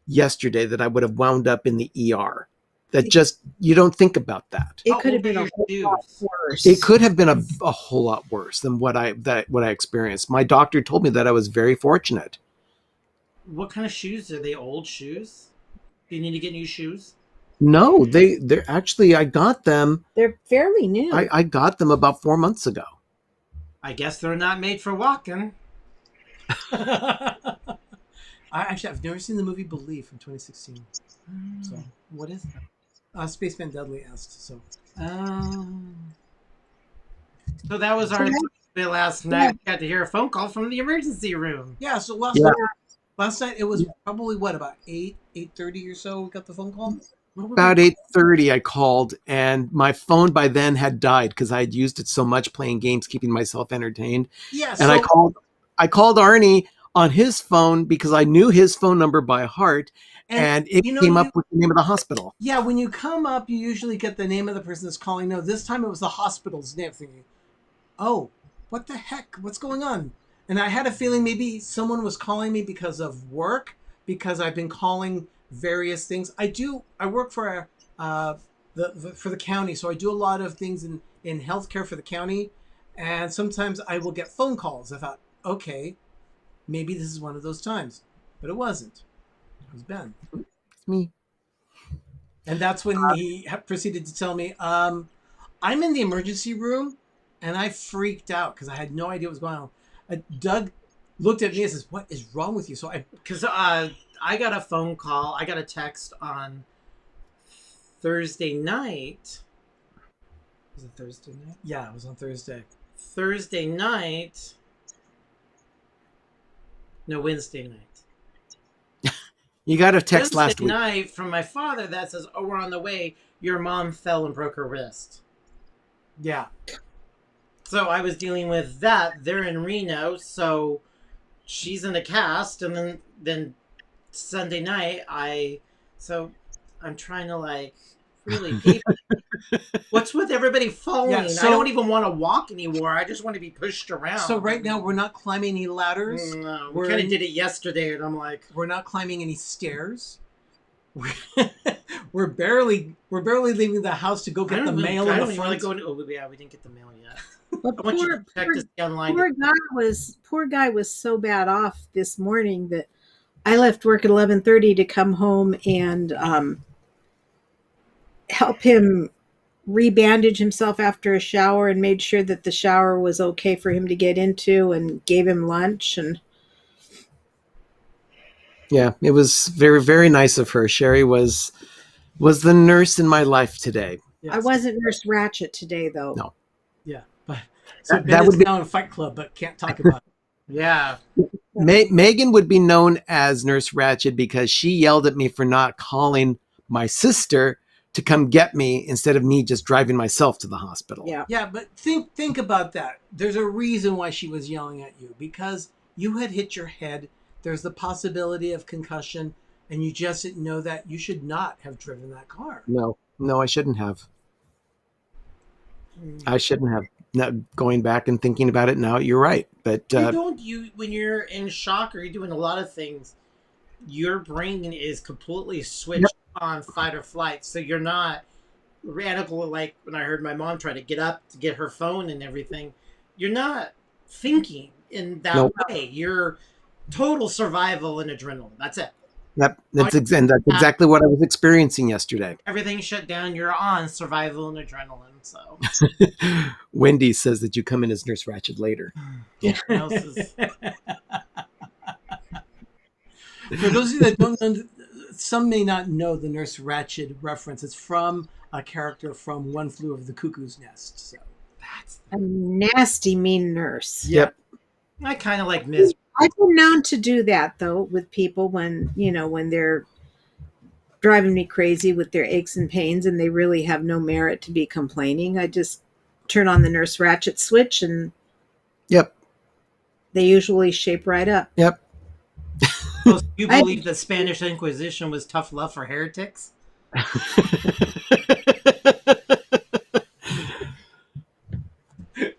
yesterday that I would have wound up in the ER. That just, you don't think about that. It could have been a whole lot worse. It could have been a whole lot worse than what I experienced. My doctor told me that I was very fortunate. What kind of shoes are they? Old shoes? Do you need to get new shoes? No, they're actually, I got them. They're fairly new. I got them about 4 months ago. I guess they're not made for walking. I've never seen the movie Believe from 2016. So what is that? Spaceman Dudley asked. So that was our last night. We got to hear a phone call from the emergency room. Yeah. So last night it was probably about 8:30 or so. We got the phone call. About 8:30 I called, and my phone by then had died because I had used it so much playing games, keeping myself entertained. Yeah. And I called Arnie on his phone because I knew his phone number by heart, and it came up with the name of the hospital. Yeah, when you come up, you usually get the name of the person that's calling. No, this time it was the hospital's name. Thinking, oh, what the heck? What's going on? And I had a feeling maybe someone was calling me because of work, because I've been calling various things. I work for the county, so I do a lot of things in healthcare for the county, and sometimes I will get phone calls. I thought, okay, maybe this is one of those times, but it wasn't. It was Ben. It's me. And that's when he proceeded to tell me, I'm in the emergency room, and I freaked out because I had no idea what was going on. Doug looked at me and says, "What is wrong with you?" So I got a phone call. I got a text on Thursday night. Was it Thursday night? Yeah, it was on Thursday. Thursday night. No, Wednesday night. You got a text Wednesday last week. night from my father that says, "Oh, we're on the way. Your mom fell and broke her wrist." Yeah. So I was dealing with that. They're in Reno, so she's in a cast, and then Sunday night I'm trying to really what's with everybody falling? Yeah, I don't even want to walk anymore. I just want to be pushed around. So right now we're not climbing any ladders. No, we kind of did it yesterday, and I'm like, we're not climbing any stairs. We're barely leaving the house to go get the mail in the front. We didn't get the mail yet. But I want you to check to see online. Poor guy was so bad off this morning that I left work at 11:30 to come home and help him rebandage himself after a shower, and made sure that the shower was okay for him to get into, and gave him lunch. And yeah, it was very, very nice of her. Sherry was the nurse in my life today. I wasn't Nurse Ratchet today, though. No. Yeah, but so that would be now in Fight Club, but can't talk about it. Yeah. Megan would be known as Nurse Ratchet because she yelled at me for not calling my sister to come get me instead of me just driving myself to the hospital. Yeah, but think about that. There's a reason why she was yelling at you, because you had hit your head. There's the possibility of concussion, and you just didn't know that. You should not have driven that car. No, I shouldn't have. I shouldn't have. Now, going back and thinking about it now, you're right. But when you're in shock or you're doing a lot of things, your brain is completely switched on fight or flight. So you're not radical. Like when I heard my mom try to get up to get her phone and everything, you're not thinking in that way. You're total survival and adrenaline. That's it. That's exactly what I was experiencing yesterday. Everything shut down. You're on survival and adrenaline. So Wendy says that you come in as Nurse Ratchet later. For those of you that don't know, some may not know the Nurse Ratchet reference. It's from a character from One Flew Over the Cuckoo's Nest. So that's a nasty, mean nurse. Yep. I kind of like Ms. I've been known to do that though with people when they're driving me crazy with their aches and pains and they really have no merit to be complaining. I just turn on the Nurse Ratched switch and Yep. they usually shape right up. Yep. Oh, so you believe the Spanish Inquisition was tough love for heretics?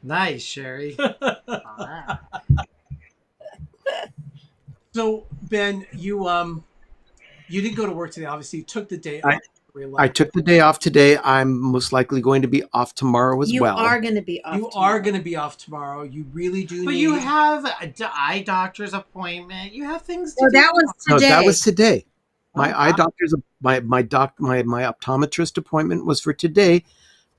Nice, Sherry. Wow. So Ben, you didn't go to work today. Obviously, you took the day off. I took the day off today. I'm most likely going to be off tomorrow as well. You are going to be off. You are going to be off tomorrow. You really do. But you have an eye doctor's appointment. You have things to Oh, do. that was No, today. that was today. My Oh, eye wow. doctor's my optometrist appointment was for today,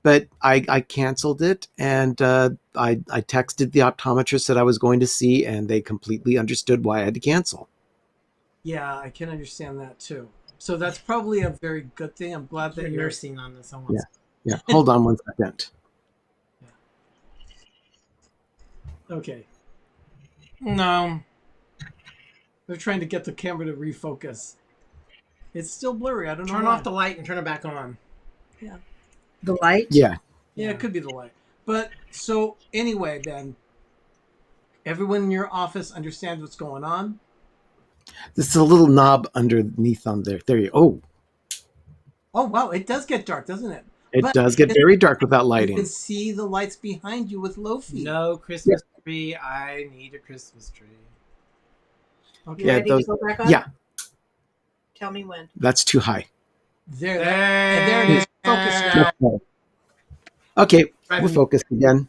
but I canceled it, and I texted the optometrist that I was going to see, and they completely understood why I had to cancel. Yeah, I can understand that too. So that's probably a very good thing. I'm glad that You're you're nursing on this. Yeah. Hold on one second. okay. No. They're trying to get the camera to refocus. It's still blurry. I don't know. Turn why. off the light and turn it back on. The light? Yeah. Yeah, it could be the light. But so anyway, Ben, everyone in your office understands what's going on. This is a little knob underneath on there. There you go. Oh wow, it does get dark, doesn't it? It But does get very dark without You lighting. can see the lights behind you with low feet. No Christmas tree. I need a Christmas tree. Okay. You Yeah, ready those- to go back on? Yeah, Tell me when. that's too high. There it is. Focus now. Okay, Driving- we're focused again.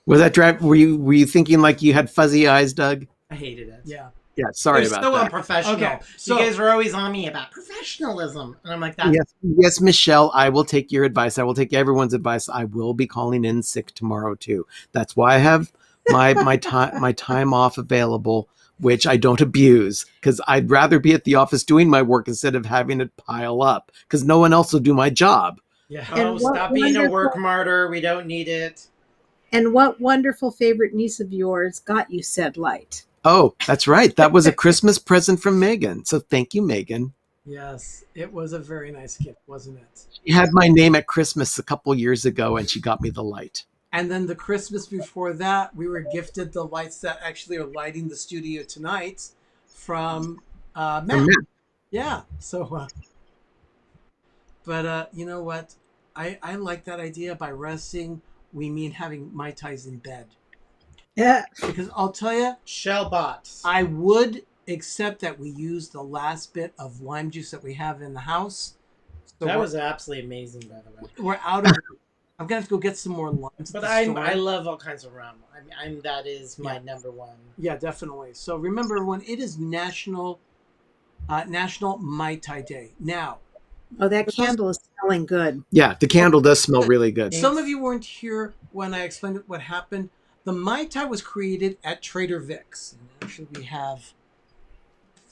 Was that drive? Were you thinking like you had fuzzy eyes, Doug? I hated it. Yeah. Yeah, sorry They're about so that. unprofessional. Okay, So so- you guys are always on me about professionalism, and I'm like, that's Yes, Michelle. I will take your advice. I will take everyone's advice. I will be calling in sick tomorrow too. That's why I have my time off available, which I don't abuse because I'd rather be at the office doing my work instead of having it pile up because no one else will do my job. yeah. And Oh, what stop being a wonderful- work martyr. We don't need it. And what wonderful favorite niece of yours got you said light? Oh, that's right. That was a Christmas present from Megan. So thank you, Megan. Yes, it was a very nice gift, wasn't it? She had my name at Christmas a couple years ago, and she got me the light. And then the Christmas before that, we were gifted the lights that actually are lighting the studio tonight from Matt. From Matt. Yeah. So, but you know what? I like that idea. By resting, we mean having Mai Tais in bed. Yeah. Because I'll tell you, Shell bots. I would accept that we use the last bit of lime juice that we have in the house. So That we're- was absolutely amazing, by the way. we're out of. I'm gonna have to go get some more limes. at But the I store. love all kinds of rum. I'm that is my Yeah. number one. Yeah, definitely. So remember, everyone, it is National Mai Tai Day. Now, Oh, that candle is smelling good. Yeah, the candle does smell really good. some of you weren't here when I explained what happened. The Mai Tai was created at Trader Vic's. And actually, we have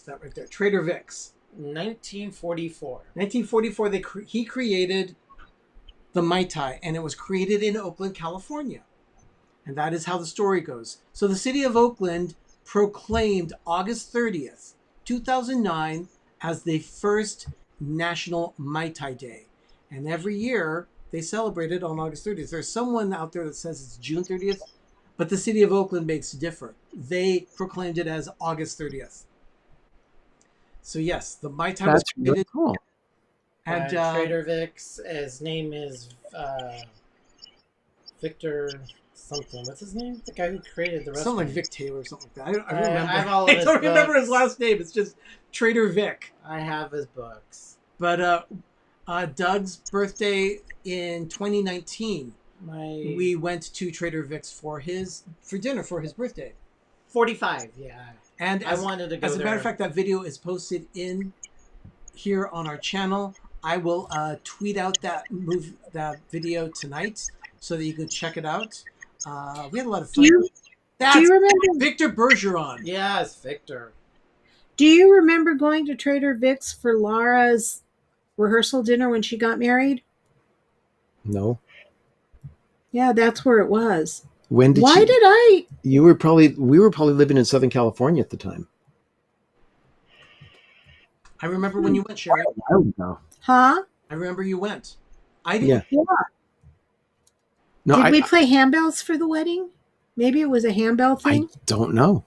that right there, Trader Vic's. 1944. 1944, he created the Mai Tai, and it was created in Oakland, California. And that is how the story goes. So the city of Oakland proclaimed August 30th, 2009 as the first National Mai Tai Day. And every year they celebrate it on August 30th. There's someone out there that says it's June 30th, but the city of Oakland makes it different. They proclaimed it as August 30th. So yes, the Mai Tai was That's really created cool. and Trader Vic's. His name is Victor something. What's his name? The guy who created the restaurant. something like Vic Taylor or something like that. I don't remember. I have all of I his don't remember his books. last name. It's just Trader Vic. I have his books. But Doug's birthday in 2019, we went to Trader Vic's for dinner for his birthday. 45. Yeah. And I wanted to go as a there. matter of fact, that video is posted in here on our channel. I will tweet out that video tonight so that you can check it out. We had a lot of fun. Do That's you remember? Victor Bergeron. Yes, Victor. Do you remember going to Trader Vic's for Laura's rehearsal dinner when she got married? No. Yeah, that's where it was. When did Why did I? We were probably living in Southern California at the time. I remember when you went, Sherry. A while ago. Huh? I remember you went. I didn't. Yeah. No, Did we play handbells for the wedding? Maybe it was a handbell thing. I don't know.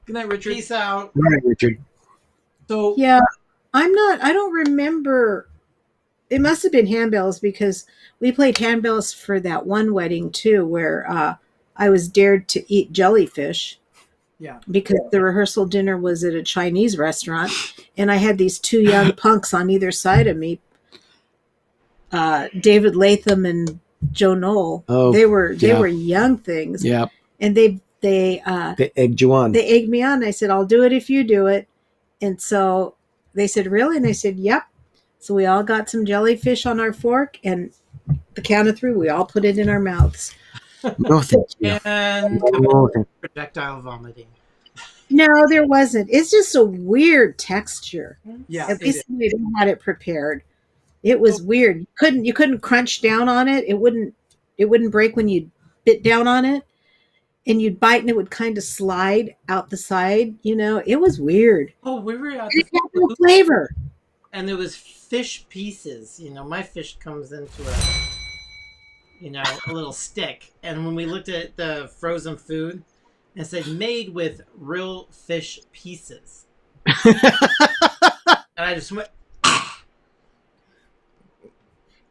Good night, Richard. Peace out. All right, Richard. So Yeah, I don't remember. It must have been handbells because we played handbells for that one wedding too, where I was dared to eat jellyfish. Yeah. Because the rehearsal dinner was at a Chinese restaurant, and I had these two young punks on either side of me, David Latham and Joe Knoll. Oh, they were young things. Yeah. And they egged you on. They egged me on. I said, "I'll do it if you do it." And so they said, "Really?" And I said, "Yep." So we all got some jellyfish on our fork, and the count of three, we all put it in our mouths. No, thank you. And projectile vomiting. No, there wasn't. It's just a weird texture. Yeah. At least we didn't had it prepared. It was weird. You couldn't crunch down on it. It wouldn't break when you bit down on it. And you'd bite and it would kind of slide out the side. It was weird. Oh, we were out. It had no flavor. And there was fish pieces. My fish comes into a little stick. And when we looked at the frozen food, it said made with real fish pieces. And I just went,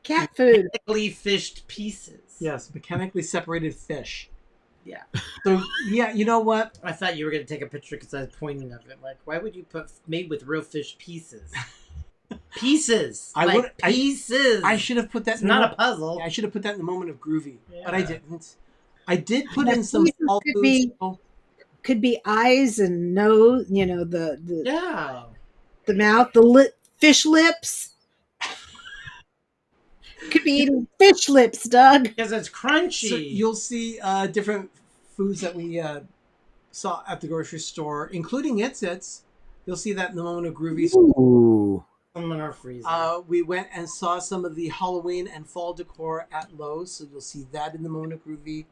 cat food. mechanically fished pieces. Yes, mechanically separated fish. Yeah. So yeah, you know what? I thought you were going to take a picture because I was pointing of it. Like, why would you put made with real fish pieces? Pieces. Pieces. I should have put that. It's not a puzzle. I should have put that in the moment of groovy, Yeah. but I didn't. I did put in some all foods. Could be eyes and nose. The mouth, fish lips. Could be eating fish lips, Doug. Because it's crunchy. So you'll see different foods that we saw at the grocery store, including It's. You'll see that in the moment of groovy. Ooh. Some in our freezer. We went and saw some of the Halloween and fall decor at Lowe's, so you'll see that in the moment of groovy.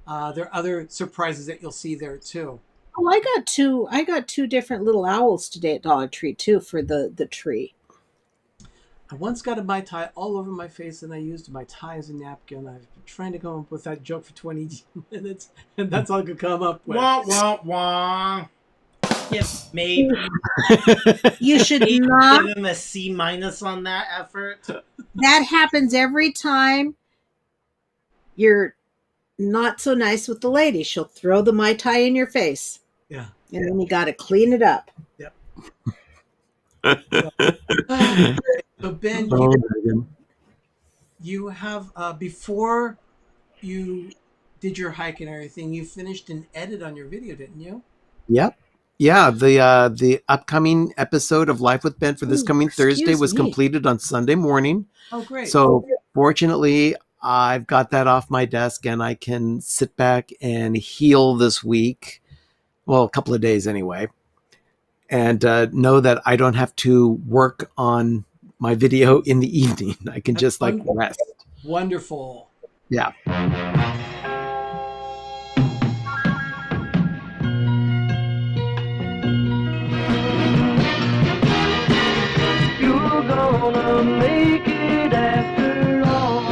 There are other surprises that you'll see there too. Oh, I got two different little owls today at Dollar Tree too for the tree. I once got a Mai Tai all over my face, and I used my tie as a napkin. I've been trying to come up with that joke for 20 minutes, and that's all I could come up with. Wah, wah, wah. Yes, maybe. You should Give not. him a C- on that effort. That happens every time you're not so nice with the lady. She'll throw the Mai Tai in your face. Yeah. And then you got to clean it up. Yep. So Ben, you have before you did your hike and everything, you finished an edit on your video, didn't you? Yep. Yeah, the upcoming episode of Life with Ben for this coming Thursday was completed on Sunday morning. Oh, great. So fortunately, I've got that off my desk and I can sit back and heal this week. Well, a couple of days anyway. And know that I don't have to work on my video in the evening. I can just rest. Wonderful. Yeah. You're gonna make it after all.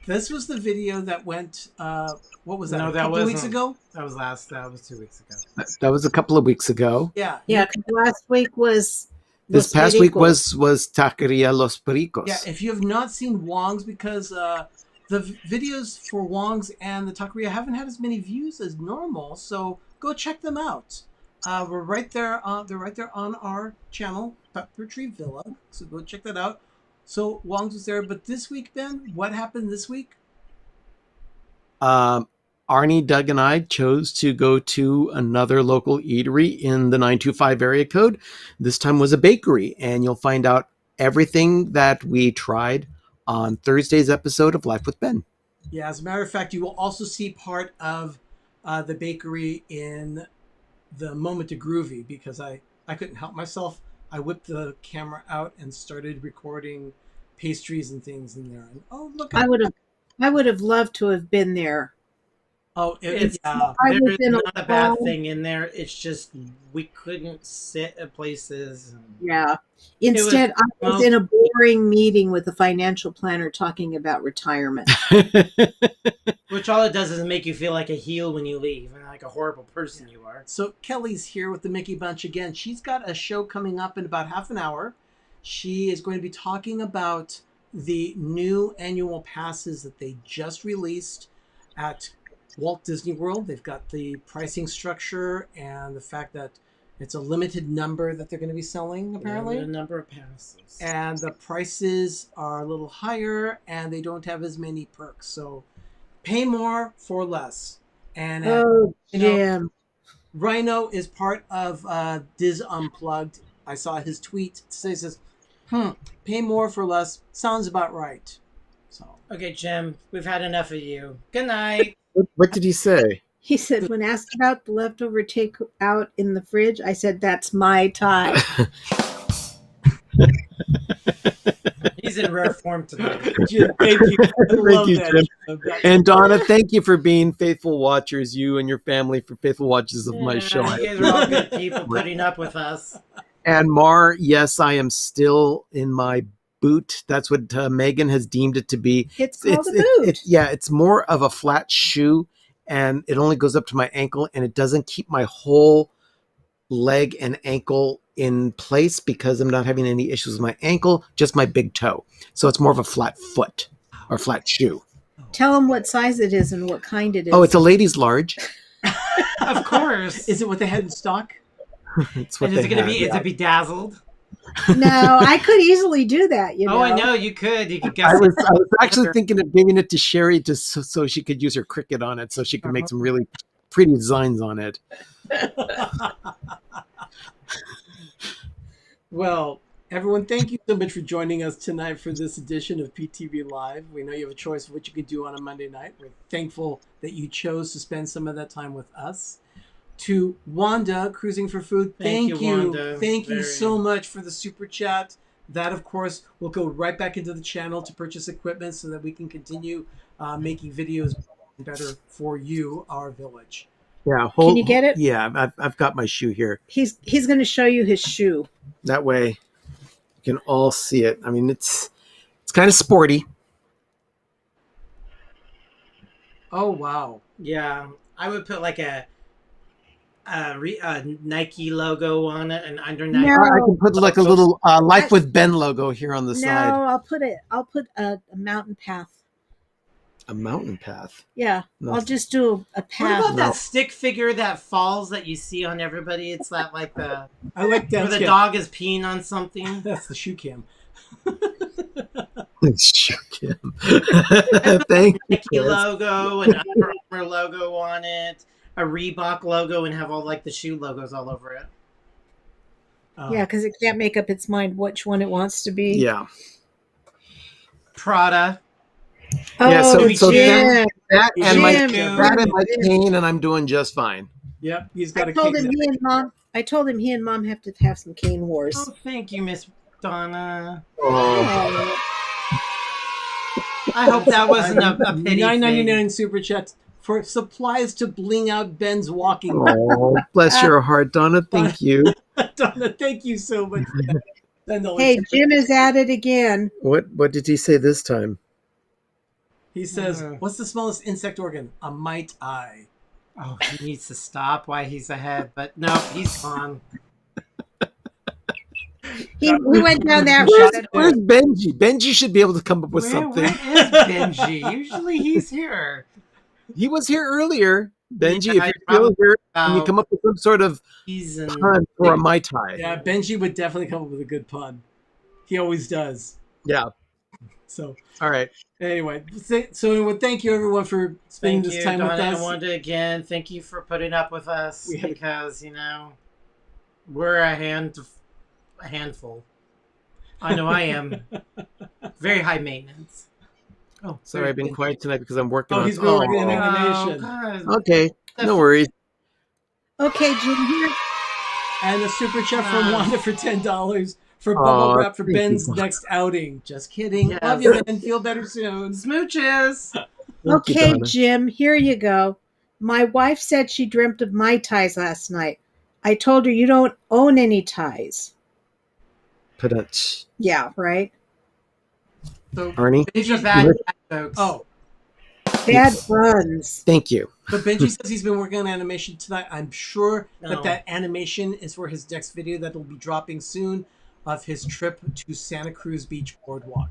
This was the video that went, what was that, No, a that couple of weeks wasn't. ago? That was 2 weeks ago. That was a couple of weeks ago. Yeah. Yeah, 'cause last week was This Los past week Pericos. was Taqueria Los Pericos. Yeah, if you have not seen Wong's, because the videos for Wong's and the Taqueria haven't had as many views as normal, so go check them out. We're right there. They're right there on our channel, Pepper Tree Villa. So go check that out. So Wong's was there, but this week, Ben, what happened this week? Arnie, Doug, and I chose to go to another local eatery in the 925 area code. This time was a bakery, and you'll find out everything that we tried on Thursday's episode of Life with Ben. Yeah, as a matter of fact, you will also see part of the bakery in the Moment to Groovy, because I couldn't help myself. I whipped the camera out and started recording pastries and things in there. And oh, look! I would have loved to have been there. Oh, It's yeah. there's not a bad thing in there. It's just we couldn't sit at places. Yeah. Instead, I was in a boring meeting with a financial planner talking about retirement. Which all it does is make you feel like a heel when you leave and like a horrible person you are. So Kelly's here with the Mickey Bunch again. She's got a show coming up in about half an hour. She is going to be talking about the new annual passes that they just released at Walt Disney World. They've got the pricing structure and the fact that it's a limited number that they're going to be selling, apparently. A number of passes. And the prices are a little higher and they don't have as many perks. So pay more for less. And Jim. Rhino is part of Diz Unplugged. I saw his tweet. It says, pay more for less. Sounds about right. So okay, Jim, we've had enough of you. Good night. What did he say? He said, when asked about the leftover takeout in the fridge, I said, that's Mai Tai. He's in rare form tonight. Jim, thank you. Thank you, Jim. And Donna, thank you for being faithful watchers, you and your family for faithful watchers of my show. You guys are all good people putting up with us. And Mar, yes, I am still in my boot. That's what Megan has deemed it to be. It's called a boot. It's more of a flat shoe, and it only goes up to my ankle, and it doesn't keep my whole leg and ankle in place because I'm not having any issues with my ankle, just my big toe. So it's more of a flat foot or flat shoe. Tell them what size it is and what kind it is. Oh, it's a ladies' large. Of course. Is it what they had in stock? It's what And is it they going to have, be? Is it bedazzled? No, I could easily do that. You know. Oh, I know you could. You could guess. I was actually thinking of giving it to Sherry so she could use her Cricut on it, so she could make some really pretty designs on it. Well, everyone, thank you so much for joining us tonight for this edition of PTV Live. We know you have a choice of what you could do on a Monday night. We're thankful that you chose to spend some of that time with us. To Wanda, Cruising for Food, thank you. Wanda. Thank you so much for the super chat. That, of course, will go right back into the channel to purchase equipment so that we can continue making videos better for you, our village. Yeah, can you get it? Yeah, I've got my shoe here. He's going to show you his shoe. That way, you can all see it. I mean, it's kind of sporty. Oh wow! Yeah, I would put like a Nike logo on it, and under Nike. No. I can put like a little Life with Ben logo here on the side. No, I'll put a mountain path. A mountain path. Yeah, No. I'll just do a What path. about that stick figure that falls that you see on everybody? It's that like the I like that. where the dog is peeing on something. That's the shoe cam. Shook him. Thank you. Nike logo, an Under Armour logo on it, a Reebok logo, and have all like the shoe logos all over it. Yeah, because it can't make up its mind which one it wants to be. Yeah. Prada. Oh, Yeah, so Jim. that and Jim. my cane, and I'm doing just fine. Yep, he's got I a told cake. him he and mom have to have some cane wars. Oh, thank you, Miss Donna. Oh. I hope that wasn't a pity $9.99 thing. super chat for supplies to bling out Ben's walking. Oh, bless your heart, Donna. Thank you. Donna, thank you so much. For that. And Hey, Jim is at it again. What did he say this time? he says, "What's the smallest insect organ? A Mai Tai." Oh, he needs to stop while he's ahead, but no, he's gone. We went down that road. Where's Benji? Benji should be able to come up with Where something. is Benji? Usually he's here. He was here earlier. Benji, Yeah, if you're still here, and you about- come up with some sort of He's in. pun for a Mai Tai. Yeah, Benji would definitely come up with a good pun. He always does. Yeah. So All right. anyway, thank you everyone for spending Thank this you, time Donna with us. and Wanda again. Thank you for putting up with us We had- because we're a handful. I know I am. Very high maintenance. Oh, Sorry, I've been quiet tonight because I'm working on he's been working on animation. God. Okay, no worries. Okay, Jim, And a super chat from Wanda for $10 for Aw, bubble wrap for thank you. Ben's next outing. Just kidding. Yes. Love you, Ben. Feel better soon. Smooches. Thank you, Okay, Donna. Jim, here you go. My wife said she dreamt of Mai Tais last night. I told her you don't own any ties. Padunch. Yeah, right? So, Arnie? These are bad jokes. oh, Bad buns. Thank you. but Benji says he's been working on animation tonight. I'm sure No. that animation is for his next video that will be dropping soon of his trip to Santa Cruz Beach Boardwalk.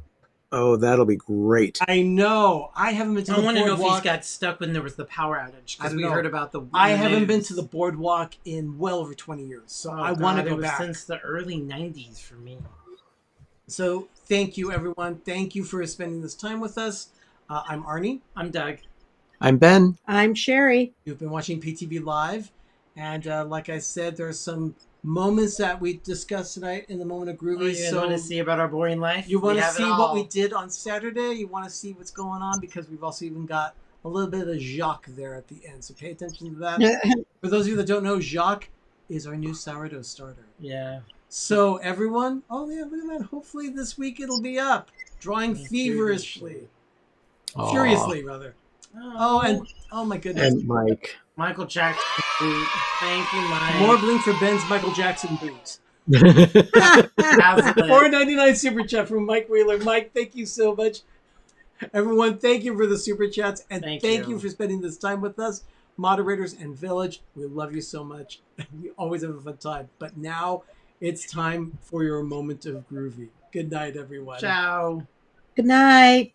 Oh, that'll be great. I know. I haven't been to I the want to know if he's boardwalk. got stuck when there was the power outage I because don't we know. heard about the. I the haven't been news. to the boardwalk in well over 20 years, so Oh, I want to God, go it was back. since the early '90s for me. So thank you, everyone. Thank you for spending this time with us. I'm Arnie. I'm Doug. I'm Ben. I'm Sherry. You've been watching PTV Live. And like I said, there are some moments that we discussed tonight in the moment of groovy. Oh, you so want to see about our boring life? you want We to have it see all. what we did on Saturday? You want to see what's going on? Because we've also even got a little bit of Jacques there at the end. So pay attention to that. For those of you that don't know, Jacques is our new sourdough starter. Yeah. So everyone, oh yeah, look at that. Hopefully this week it'll be up. Drawing feverishly. Aw. Furiously, rather. Oh, and oh my goodness. And Mike. Michael Jackson boot. Thank you, Mike. More bling for Ben's Michael Jackson boots. Absolutely. $4.99 super chat from Mike Wheeler. Mike, thank you so much. Everyone, thank you for the super chats and Thank thank you. you for spending this time with us. Moderators and Village, we love you so much. We always have a fun time. But now it's time for your moment of groovy. Good night, everyone. Ciao. Good night.